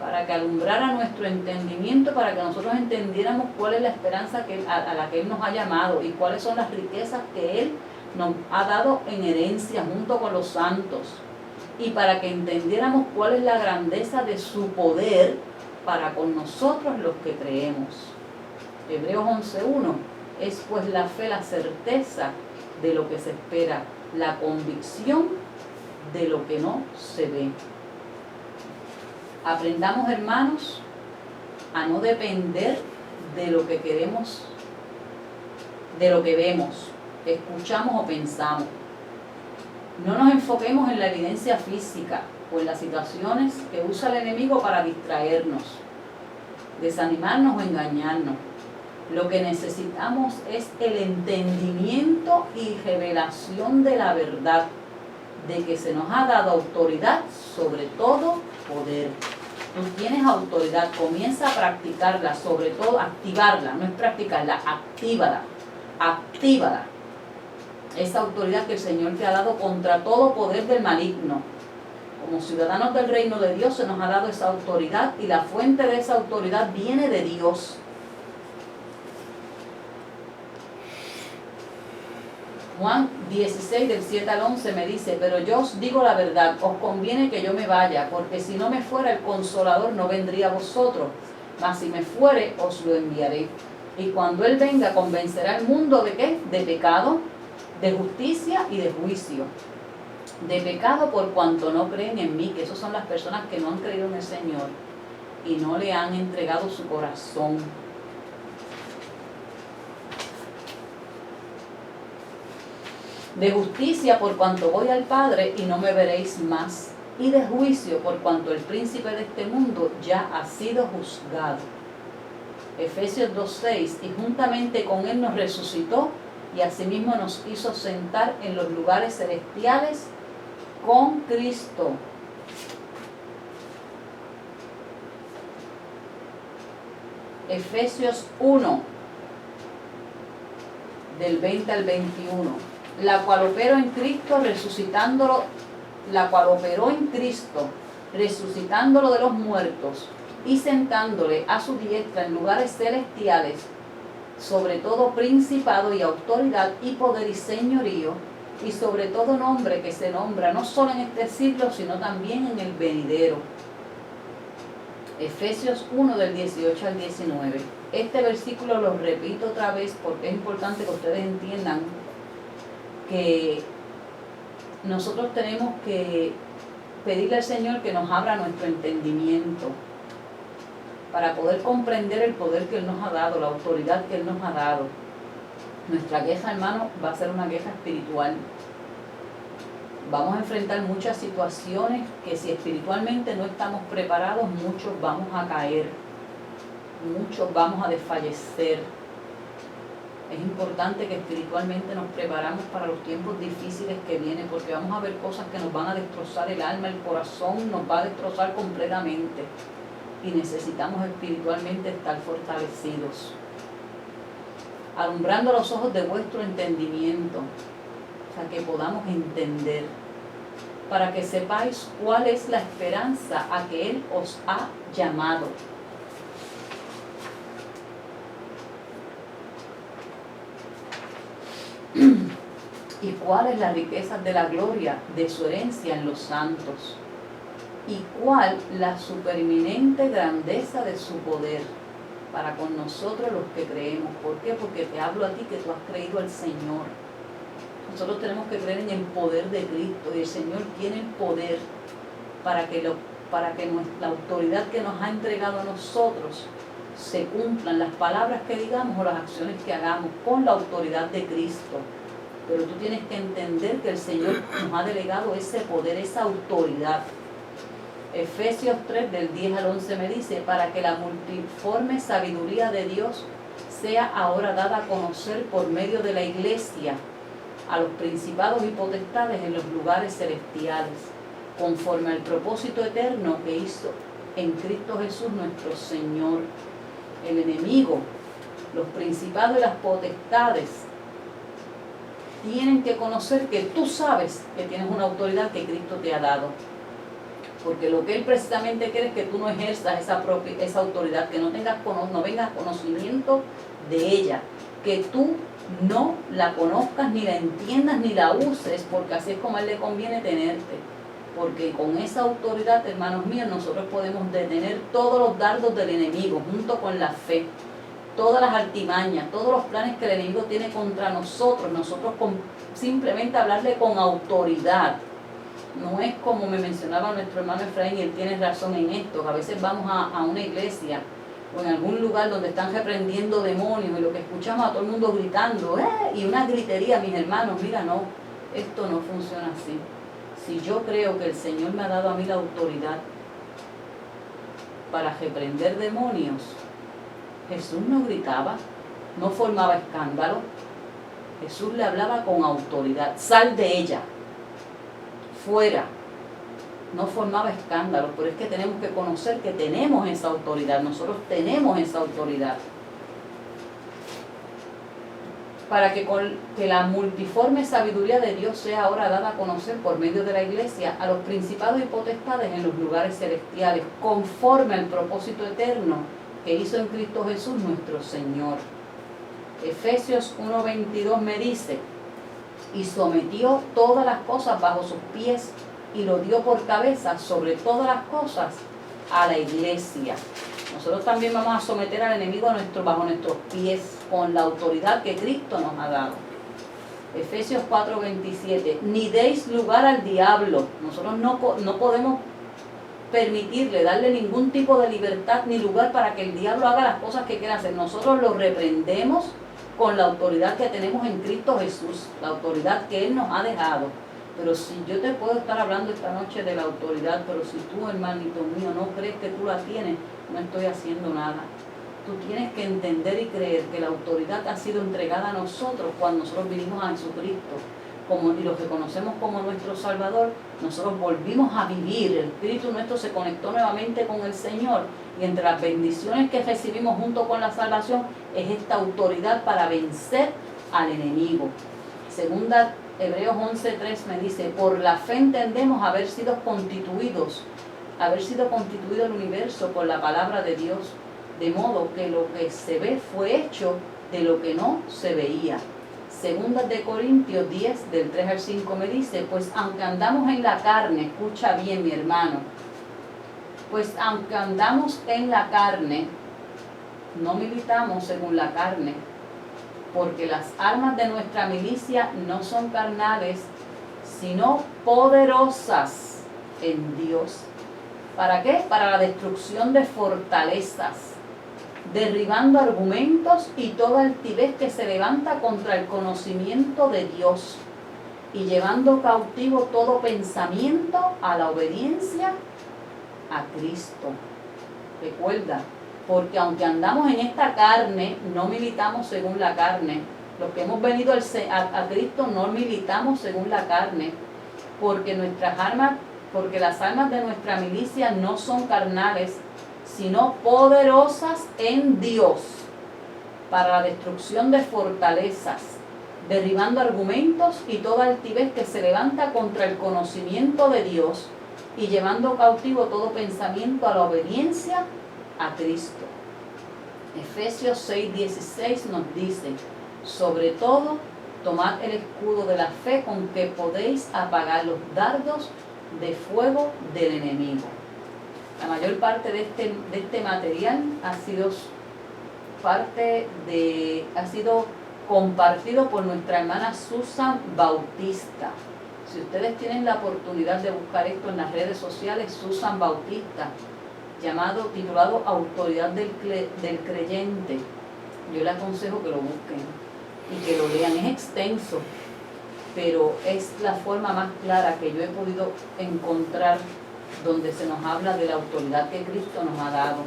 Speaker 1: para que alumbrara nuestro entendimiento, para que nosotros entendiéramos cuál es la esperanza a la que Él nos ha llamado y cuáles son las riquezas que Él nos ha dado en herencia junto con los santos, y para que entendiéramos cuál es la grandeza de su poder para con nosotros los que creemos. Hebreos 11:1: es pues la fe la certeza de lo que se espera, la convicción de lo que no se ve. Aprendamos, hermanos, a no depender de lo que queremos, de lo que vemos, escuchamos o pensamos. No nos enfoquemos en la evidencia física o en las situaciones que usa el enemigo para distraernos, desanimarnos o engañarnos. Lo que necesitamos es el entendimiento y revelación de la verdad, de que se nos ha dado autoridad sobre todo poder. Tú tienes autoridad, comienza a practicarla, sobre todo activarla, no es practicarla, actívala, actívala. Esa autoridad que el Señor te ha dado contra todo poder del maligno. Como ciudadanos del reino de Dios se nos ha dado esa autoridad, y la fuente de esa autoridad viene de Dios. Juan 16, del 7 al 11 me dice: pero yo os digo la verdad, os conviene que yo me vaya, porque si no me fuera, el Consolador no vendría a vosotros, mas si me fuere, os lo enviaré. Y cuando Él venga, convencerá al mundo ¿de qué? De pecado, de justicia y de juicio. De pecado por cuanto no creen en mí, que esas son las personas que no han creído en el Señor y no le han entregado su corazón. De justicia por cuanto voy al Padre y no me veréis más, y de juicio por cuanto el príncipe de este mundo ya ha sido juzgado. Efesios 2:6: y juntamente con Él nos resucitó y asimismo nos hizo sentar en los lugares celestiales con Cristo. Efesios 1, del 20 al 21: la cual operó en Cristo resucitándolo de los muertos y sentándole a su diestra en lugares celestiales, sobre todo principado y autoridad y poder y señorío, y sobre todo nombre que se nombra no solo en este siglo, sino también en el venidero. Efesios 1, del 18 al 19. Este versículo lo repito otra vez porque es importante que ustedes entiendan que nosotros tenemos que pedirle al Señor que nos abra nuestro entendimiento para poder comprender el poder que Él nos ha dado, la autoridad que Él nos ha dado. Nuestra queja, hermano, va a ser una queja espiritual. Vamos a enfrentar muchas situaciones que si espiritualmente no estamos preparados, muchos vamos a caer, muchos vamos a desfallecer. Es importante que espiritualmente nos preparamos para los tiempos difíciles que vienen, porque vamos a ver cosas que nos van a destrozar el alma, el corazón nos va a destrozar completamente. Y necesitamos espiritualmente estar fortalecidos, alumbrando los ojos de vuestro entendimiento, o sea, que podamos entender, para que sepáis cuál es la esperanza a que Él os ha llamado. Y cuál es la riqueza de la gloria de su herencia en los santos, y cuál la supereminente grandeza de su poder para con nosotros los que creemos. ¿Por qué? Porque te hablo a ti que tú has creído al Señor. Nosotros tenemos que creer en el poder de Cristo, y el Señor tiene el poder para que la autoridad que nos ha entregado a nosotros se cumplan las palabras que digamos o las acciones que hagamos con la autoridad de Cristo. Pero tú tienes que entender que el Señor nos ha delegado ese poder, esa autoridad. Efesios 3, del 10 al 11 me dice, para que la multiforme sabiduría de Dios sea ahora dada a conocer por medio de la Iglesia a los principados y potestades en los lugares celestiales, conforme al propósito eterno que hizo en Cristo Jesús nuestro Señor. El enemigo, los principados y las potestades tienen que conocer que tú sabes que tienes una autoridad que Cristo te ha dado. Porque lo que Él precisamente quiere es que tú no ejerzas esa autoridad, que no vengas conocimiento de ella, que tú no la conozcas, ni la entiendas, ni la uses, porque así es como a Él le conviene tenerte. Porque con esa autoridad, hermanos míos, nosotros podemos detener todos los dardos del enemigo, junto con la fe, todas las artimañas, todos los planes que el enemigo tiene contra nosotros. Nosotros simplemente hablarle con autoridad. No es como me mencionaba nuestro hermano Efraín, y él tiene razón en esto. A veces vamos a una iglesia o en algún lugar donde están reprendiendo demonios, y lo que escuchamos a todo el mundo gritando, y una gritería, mis hermanos, mira, no, esto no funciona así. Si yo creo que el Señor me ha dado a mí la autoridad para reprender demonios, Jesús no gritaba, no formaba escándalo. Jesús le hablaba con autoridad. Sal de ella, fuera. No formaba escándalo, pero es que tenemos que conocer que tenemos esa autoridad. Nosotros tenemos esa autoridad. Para que la multiforme sabiduría de Dios sea ahora dada a conocer por medio de la Iglesia a los principados y potestades en los lugares celestiales, conforme al propósito eterno que hizo en Cristo Jesús nuestro Señor. Efesios 1:22 me dice, y sometió todas las cosas bajo sus pies, y lo dio por cabeza sobre todas las cosas a la Iglesia. Nosotros también vamos a someter al enemigo bajo nuestros pies, con la autoridad que Cristo nos ha dado. Efesios 4:27, ni deis lugar al diablo. Nosotros no podemos permitirle, darle ningún tipo de libertad ni lugar para que el diablo haga las cosas que quiera hacer. Nosotros lo reprendemos con la autoridad que tenemos en Cristo Jesús, la autoridad que Él nos ha dejado. Pero si yo te puedo estar hablando esta noche de la autoridad, pero si tú, hermanito mío, no crees que tú la tienes, no estoy haciendo nada. Tú tienes que entender y creer que la autoridad ha sido entregada a nosotros cuando nosotros vinimos a Jesucristo, y los que conocemos como nuestro Salvador. Nosotros volvimos a vivir, el Espíritu nuestro se conectó nuevamente con el Señor, y entre las bendiciones que recibimos junto con la salvación es esta autoridad para vencer al enemigo. Segunda Hebreos 11:3 me dice, por la fe entendemos haber sido constituido el universo por la palabra de Dios, de modo que lo que se ve fue hecho de lo que no se veía. Segunda de Corintios 10, del 3 al 5 me dice, pues aunque andamos en la carne, escucha bien mi hermano, pues aunque andamos en la carne, no militamos según la carne, porque las armas de nuestra milicia no son carnales, sino poderosas en Dios. ¿Para qué? Para la destrucción de fortalezas, derribando argumentos y toda altivez que se levanta contra el conocimiento de Dios, y llevando cautivo todo pensamiento a la obediencia a Cristo. Recuerda, porque aunque andamos en esta carne, no militamos según la carne, Los que hemos venido a Cristo no militamos según la carne, porque las armas de nuestra milicia no son carnales, sino poderosas en Dios para la destrucción de fortalezas, derribando argumentos y toda altivez que se levanta contra el conocimiento de Dios y llevando cautivo todo pensamiento a la obediencia a Cristo. Efesios 6:16 nos dice: sobre todo, tomad el escudo de la fe con que podéis apagar los dardos de fuego del enemigo. La mayor parte de este material ha sido compartido por nuestra hermana Susan Bautista. Si ustedes tienen la oportunidad de buscar esto en las redes sociales, Susan Bautista, titulado Autoridad del Creyente, yo les aconsejo que lo busquen y que lo lean. Es extenso, pero es la forma más clara que yo he podido encontrar donde se nos habla de la autoridad que Cristo nos ha dado.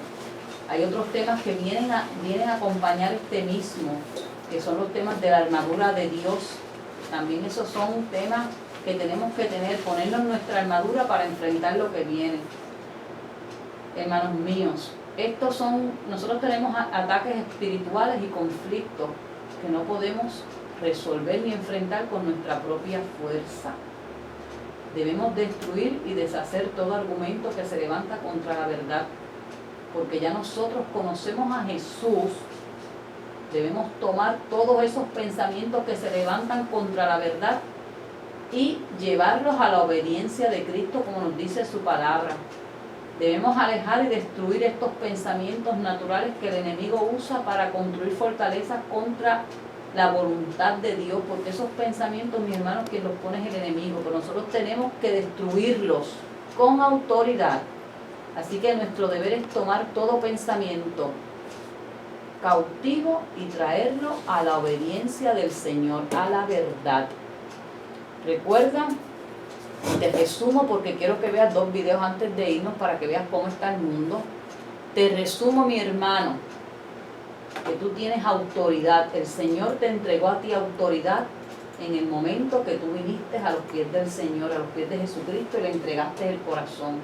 Speaker 1: Hay otros temas que vienen a acompañar este mismo, que son los temas de la armadura de Dios. También esos son temas que tenemos que ponernos nuestra armadura para enfrentar lo que viene. Hermanos míos, nosotros tenemos ataques espirituales y conflictos que no podemos resolver ni enfrentar con nuestra propia fuerza. Debemos destruir y deshacer todo argumento que se levanta contra la verdad, porque ya nosotros conocemos a Jesús. Debemos tomar todos esos pensamientos que se levantan contra la verdad y llevarlos a la obediencia de Cristo, como nos dice su palabra. Debemos alejar y destruir estos pensamientos naturales que el enemigo usa para construir fortalezas contra la voluntad de Dios, porque esos pensamientos, mis hermanos, quien los pone es el enemigo, pero nosotros tenemos que destruirlos con autoridad. Así que nuestro deber es tomar todo pensamiento cautivo y traerlo a la obediencia del Señor, a la verdad. Recuerda, te resumo porque quiero que veas 2 videos antes de irnos para que veas cómo está el mundo. Te resumo, mi hermano, que tú tienes autoridad. El Señor te entregó a ti autoridad en el momento que tú viniste a los pies del Señor, a los pies de Jesucristo, y le entregaste el corazón.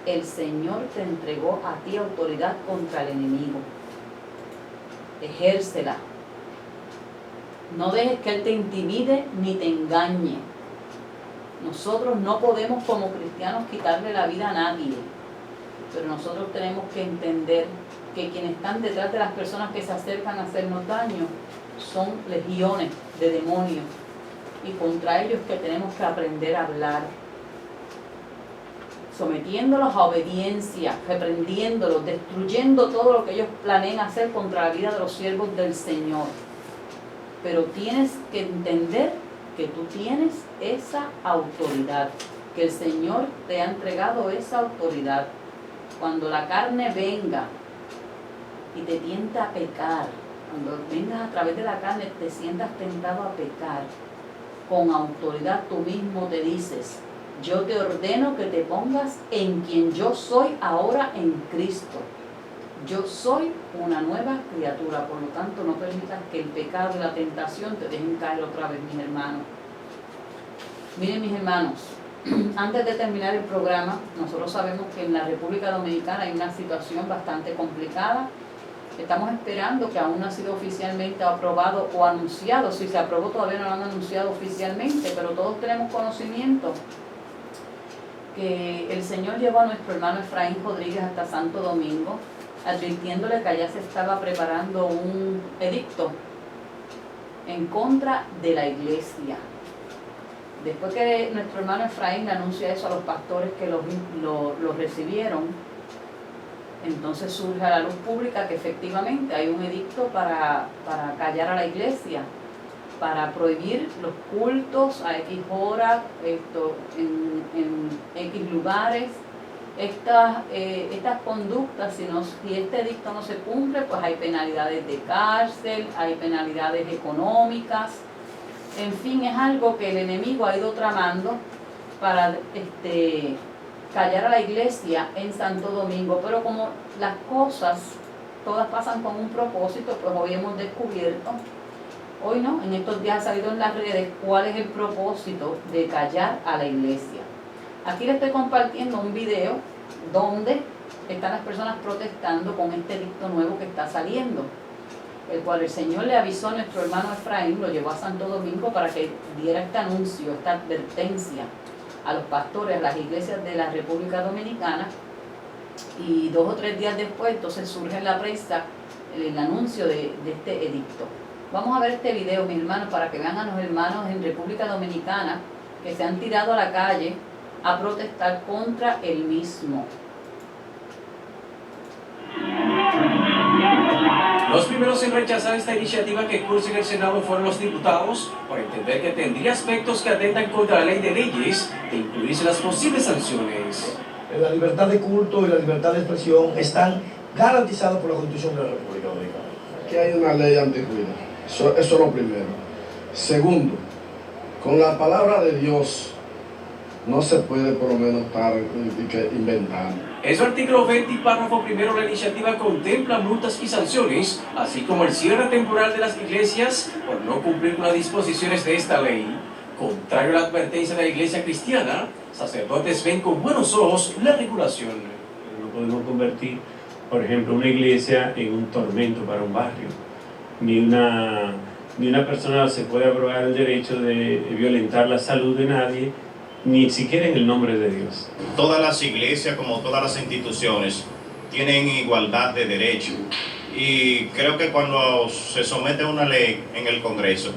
Speaker 1: El Señor te entregó a ti autoridad contra el enemigo. Ejércela. No dejes que Él te intimide ni te engañe. Nosotros no podemos como cristianos quitarle la vida a nadie, pero nosotros tenemos que entender que quienes están detrás de las personas que se acercan a hacernos daño son legiones de demonios, y contra ellos que tenemos que aprender a hablar, sometiéndolos a obediencia, reprendiéndolos, destruyendo todo lo que ellos planeen hacer contra la vida de los siervos del Señor. Pero tienes que entender que tú tienes esa autoridad, que el Señor te ha entregado esa autoridad. Cuando la carne venga y te tienta a pecar, cuando vengas a través de la carne te sientas tentado a pecar, con autoridad tú mismo te dices: yo te ordeno que te pongas en quien yo soy ahora en Cristo. Yo soy una nueva criatura, por lo tanto no permitas que el pecado y la tentación te dejen caer otra vez, mis hermanos. Miren, mis hermanos, antes de terminar el programa, nosotros sabemos que en la República Dominicana hay una situación bastante complicada. Estamos esperando, que aún no ha sido oficialmente aprobado o anunciado. Si se aprobó, todavía no lo han anunciado oficialmente, pero todos tenemos conocimiento que el Señor llevó a nuestro hermano Efraín Rodríguez hasta Santo Domingo, advirtiéndole que allá se estaba preparando un edicto en contra de la iglesia. Después que nuestro hermano Efraín le anuncia eso a los pastores que lo recibieron, entonces surge a la luz pública que efectivamente hay un edicto para callar a la iglesia, para prohibir los cultos a X horas, en X lugares. Estas conductas, si este edicto no se cumple, pues hay penalidades de cárcel, hay penalidades económicas. En fin, es algo que el enemigo ha ido tramando para callar a la iglesia en Santo Domingo. Pero como las cosas todas pasan con un propósito, pues hoy hemos descubierto Hoy no, en estos días ha salido en las redes cuál es el propósito de callar a la iglesia. Aquí les estoy compartiendo un video donde están las personas protestando con este edicto nuevo que está saliendo, el cual el Señor le avisó a nuestro hermano Efraín, lo llevó a Santo Domingo para que diera este anuncio, esta advertencia a los pastores, a las iglesias de la República Dominicana, y 2 o 3 días después entonces surge en la prensa el anuncio de este edicto. Vamos a ver este video, mis hermanos, para que vean a los hermanos en República Dominicana que se han tirado a la calle a protestar contra el mismo.
Speaker 2: Los primeros en rechazar esta iniciativa que cursa en el Senado fueron los diputados, por entender que tendría aspectos que atentan contra la ley de leyes, de incluirse las posibles sanciones.
Speaker 3: La libertad de culto y la libertad de expresión están garantizadas por la Constitución de la República Dominicana.
Speaker 4: Que hay una ley antiruido. Eso es lo primero. Segundo, con la palabra de Dios no se puede por lo menos estar inventando.
Speaker 2: En su artículo 20 y párrafo primero, la iniciativa contempla multas y sanciones, así como el cierre temporal de las iglesias por no cumplir con las disposiciones de esta ley. Contrario a la advertencia de la iglesia cristiana, sacerdotes ven con buenos ojos la regulación.
Speaker 5: No podemos convertir, por ejemplo, una iglesia en un tormento para un barrio. Ni una persona se puede abrogar el derecho de violentar la salud de nadie, ni siquiera en el nombre de Dios.
Speaker 6: Todas las iglesias, como todas las instituciones, tienen igualdad de derecho. Y creo que cuando se somete una ley en el Congreso,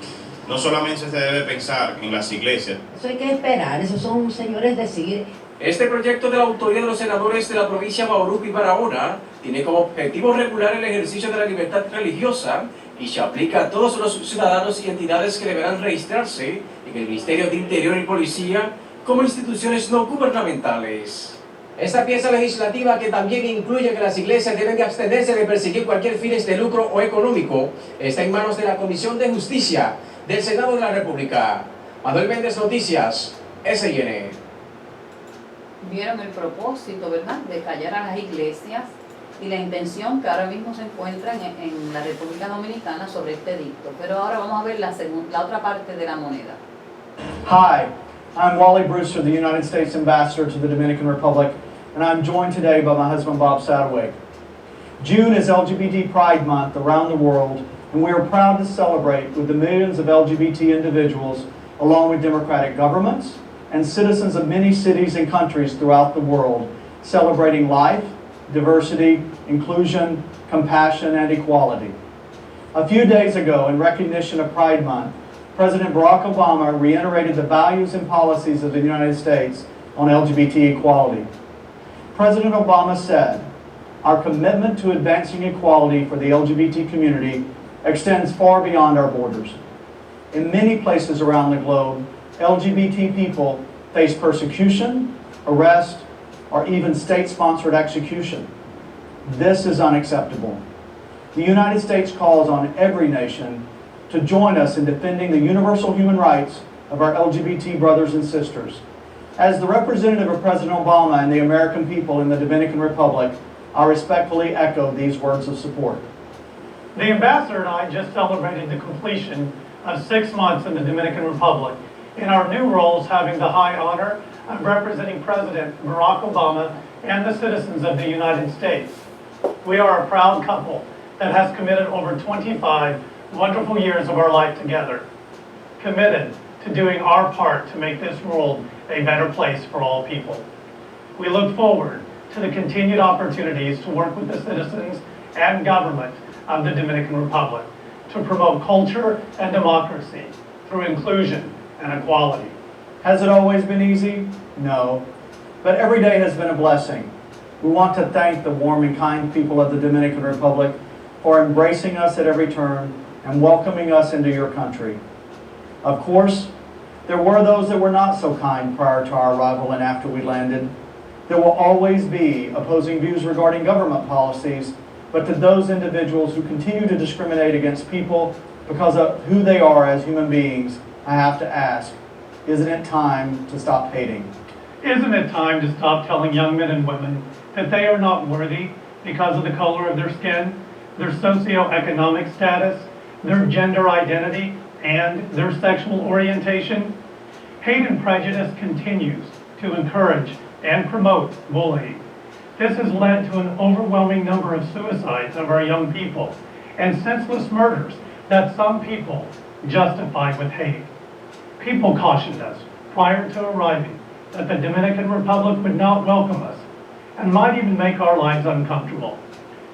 Speaker 6: no solamente se debe pensar en las iglesias.
Speaker 7: Eso hay que esperar, esos son señores decir.
Speaker 2: Este proyecto de la autoría de los senadores de la provincia Bauruco y Barahona tiene como objetivo regular el ejercicio de la libertad religiosa y se aplica a todos los ciudadanos y entidades que deberán registrarse en el Ministerio de Interior y Policía como instituciones no gubernamentales. Esta pieza legislativa, que también incluye que las iglesias deben de abstenerse de perseguir cualquier fines de lucro o económico, está en manos de la Comisión de Justicia del Senado de la República. Manuel Méndez, Noticias, SIN.
Speaker 1: Vieron el propósito, ¿verdad?, de callar a las iglesias y la intención que ahora mismo se encuentra en la República Dominicana sobre este edicto. Pero ahora vamos a ver la otra parte de la moneda.
Speaker 8: Hi, I'm Wally Brewster, the United States Ambassador to the Dominican Republic, and I'm joined today by my husband Bob Sadoway. June is LGBT Pride Month around the world, and we are proud to celebrate with the millions of LGBT individuals, along with democratic governments and citizens of many cities and countries throughout the world, celebrating life, diversity, inclusion, compassion, and equality. A few days ago, in recognition of Pride Month, President Barack Obama reiterated the values and policies of the United States on LGBT equality. President Obama said, "Our commitment to advancing equality for the LGBT community extends far beyond our borders. In many places around the globe, LGBT people face persecution, arrest, or even state-sponsored execution. This is unacceptable. The United States calls on every nation to join us in defending the universal human rights of our LGBT brothers and sisters. As the representative of President Obama and the American people in the Dominican Republic, I respectfully echo these words of support."
Speaker 9: The Ambassador and I just celebrated the completion of 6 months in the Dominican Republic, in our new roles having the high honor of representing President Barack Obama and the citizens of the United States. We are a proud couple that has committed over 25 wonderful years of our life together, committed to doing our part to make this world a better place for all people. We look forward to the continued opportunities to work with the citizens and government of the Dominican Republic to promote culture and democracy through inclusion and equality.
Speaker 8: Has it always been easy? No. But every day has been a blessing. We want to thank the warm and kind people of the Dominican Republic for embracing us at every turn and welcoming us into your country. Of course, there were those that were not so kind prior to our arrival and after we landed. There will always be opposing views regarding government policies, but to those individuals who continue to discriminate against people because of who they are as human beings, I have to ask, isn't it time to stop hating?
Speaker 9: Isn't it time to stop telling young men and women that they are not worthy because of the color of their skin, their socioeconomic status, their gender identity, and their sexual orientation. Hate and prejudice continues to encourage and promote bullying. This has led to an overwhelming number of suicides of our young people and senseless murders that some people justify with hate. People cautioned us prior to arriving that the Dominican Republic would not welcome us and might even make our lives uncomfortable.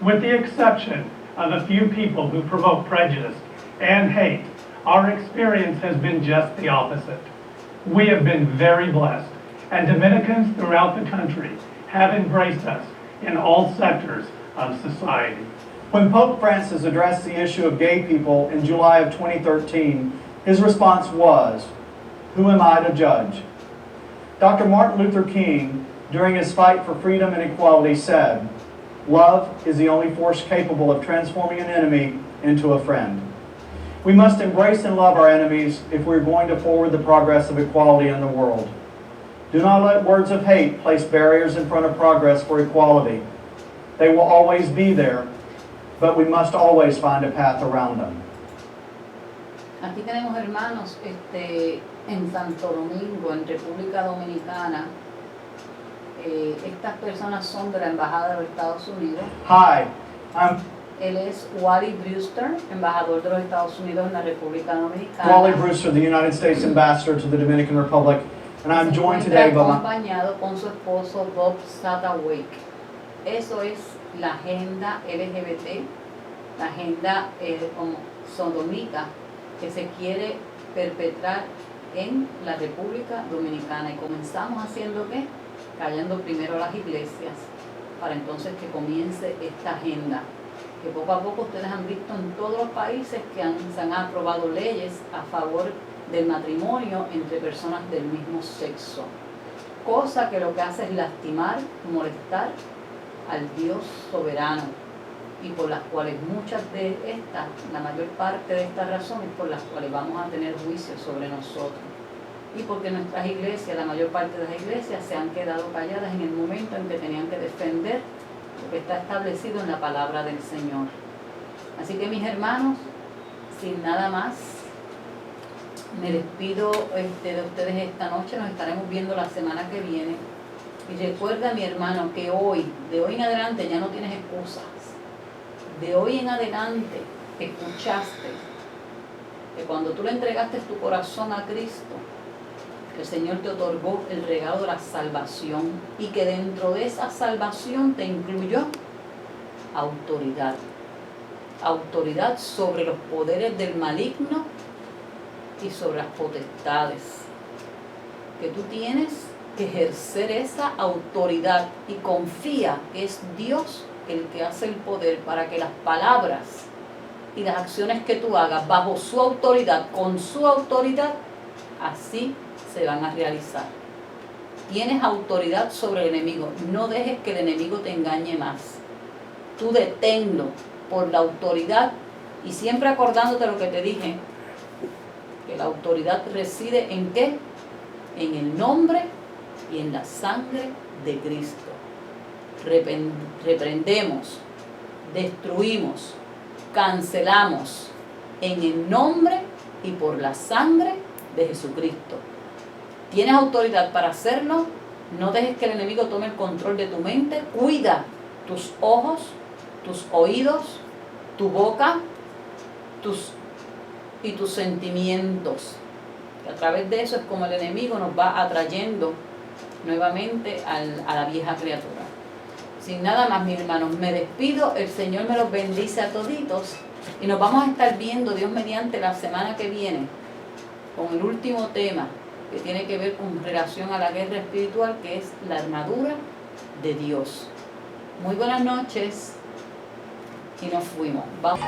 Speaker 9: With the exception of a few people who promote prejudice and hate, our experience has been just the opposite. We have been very blessed, and Dominicans throughout the country have embraced us in all sectors of society.
Speaker 8: When Pope Francis addressed the issue of gay people in July of 2013, his response was, "Who am I to judge?" Dr. Martin Luther King, during his fight for freedom and equality, said, "Love is the only force capable of transforming an enemy into a friend." We must embrace and love our enemies if we're going to forward the progress of equality in the world. Do not let words of hate place barriers in front of progress for equality. They will always be there, but we must always find a path around them.
Speaker 1: Aquí tenemos hermanos en Santo Domingo, en República Dominicana. Estas personas son de la Embajada de los Estados Unidos.
Speaker 8: Hi,
Speaker 1: Él es Wally Brewster, embajador de los Estados Unidos en la República Dominicana.
Speaker 8: Wally Brewster, the United States Ambassador to the Dominican Republic, and I'm joined today by
Speaker 1: acompañado con su esposo Bob Satterwhite. Eso es la agenda LGBT, la agenda sodomita que se quiere perpetrar en la República Dominicana. Y comenzamos haciendo ¿qué? Cayendo primero a las iglesias, para entonces que comience esta agenda. Que poco a poco ustedes han visto en todos los países que se han aprobado leyes a favor del matrimonio entre personas del mismo sexo. Cosa que lo que hace es lastimar, molestar al Dios soberano, y por las cuales muchas de estas, la mayor parte de estas razones por las cuales vamos a tener juicio sobre nosotros. Y porque nuestras iglesias, la mayor parte de las iglesias, se han quedado calladas en el momento en que tenían que defender lo que está establecido en la palabra del Señor. Así que mis hermanos, sin nada más, me despido de ustedes esta noche. Nos estaremos viendo la semana que viene. Y recuerda, mi hermano, que de hoy en adelante ya no tienes excusas. De hoy en adelante escuchaste que cuando tú le entregaste tu corazón a Cristo, el Señor te otorgó el regalo de la salvación, y que dentro de esa salvación te incluyó autoridad. Autoridad sobre los poderes del maligno y sobre las potestades. Que tú tienes que ejercer esa autoridad y confía que es Dios el que hace el poder para que las palabras y las acciones que tú hagas bajo su autoridad, con su autoridad, así se van a realizar. Tienes autoridad sobre el enemigo. No dejes que el enemigo te engañe más. Tú deténlo por la autoridad, y siempre acordándote lo que te dije, que la autoridad reside ¿en qué? En el nombre y en la sangre de Cristo. Reprendemos, destruimos, cancelamos en el nombre y por la sangre de Jesucristo. Tienes autoridad para hacerlo. No dejes que el enemigo tome el control de tu mente. Cuida tus ojos, tus oídos, tu boca, tus sentimientos. Que a través de eso es como el enemigo nos va atrayendo nuevamente a la vieja criatura. Sin nada más, mis hermanos, me despido. El Señor me los bendice a toditos, y nos vamos a estar viendo, Dios mediante, la semana que viene con el último tema que tiene que ver con relación a la guerra espiritual, que es la armadura de Dios. Muy buenas noches, y nos fuimos. Vamos.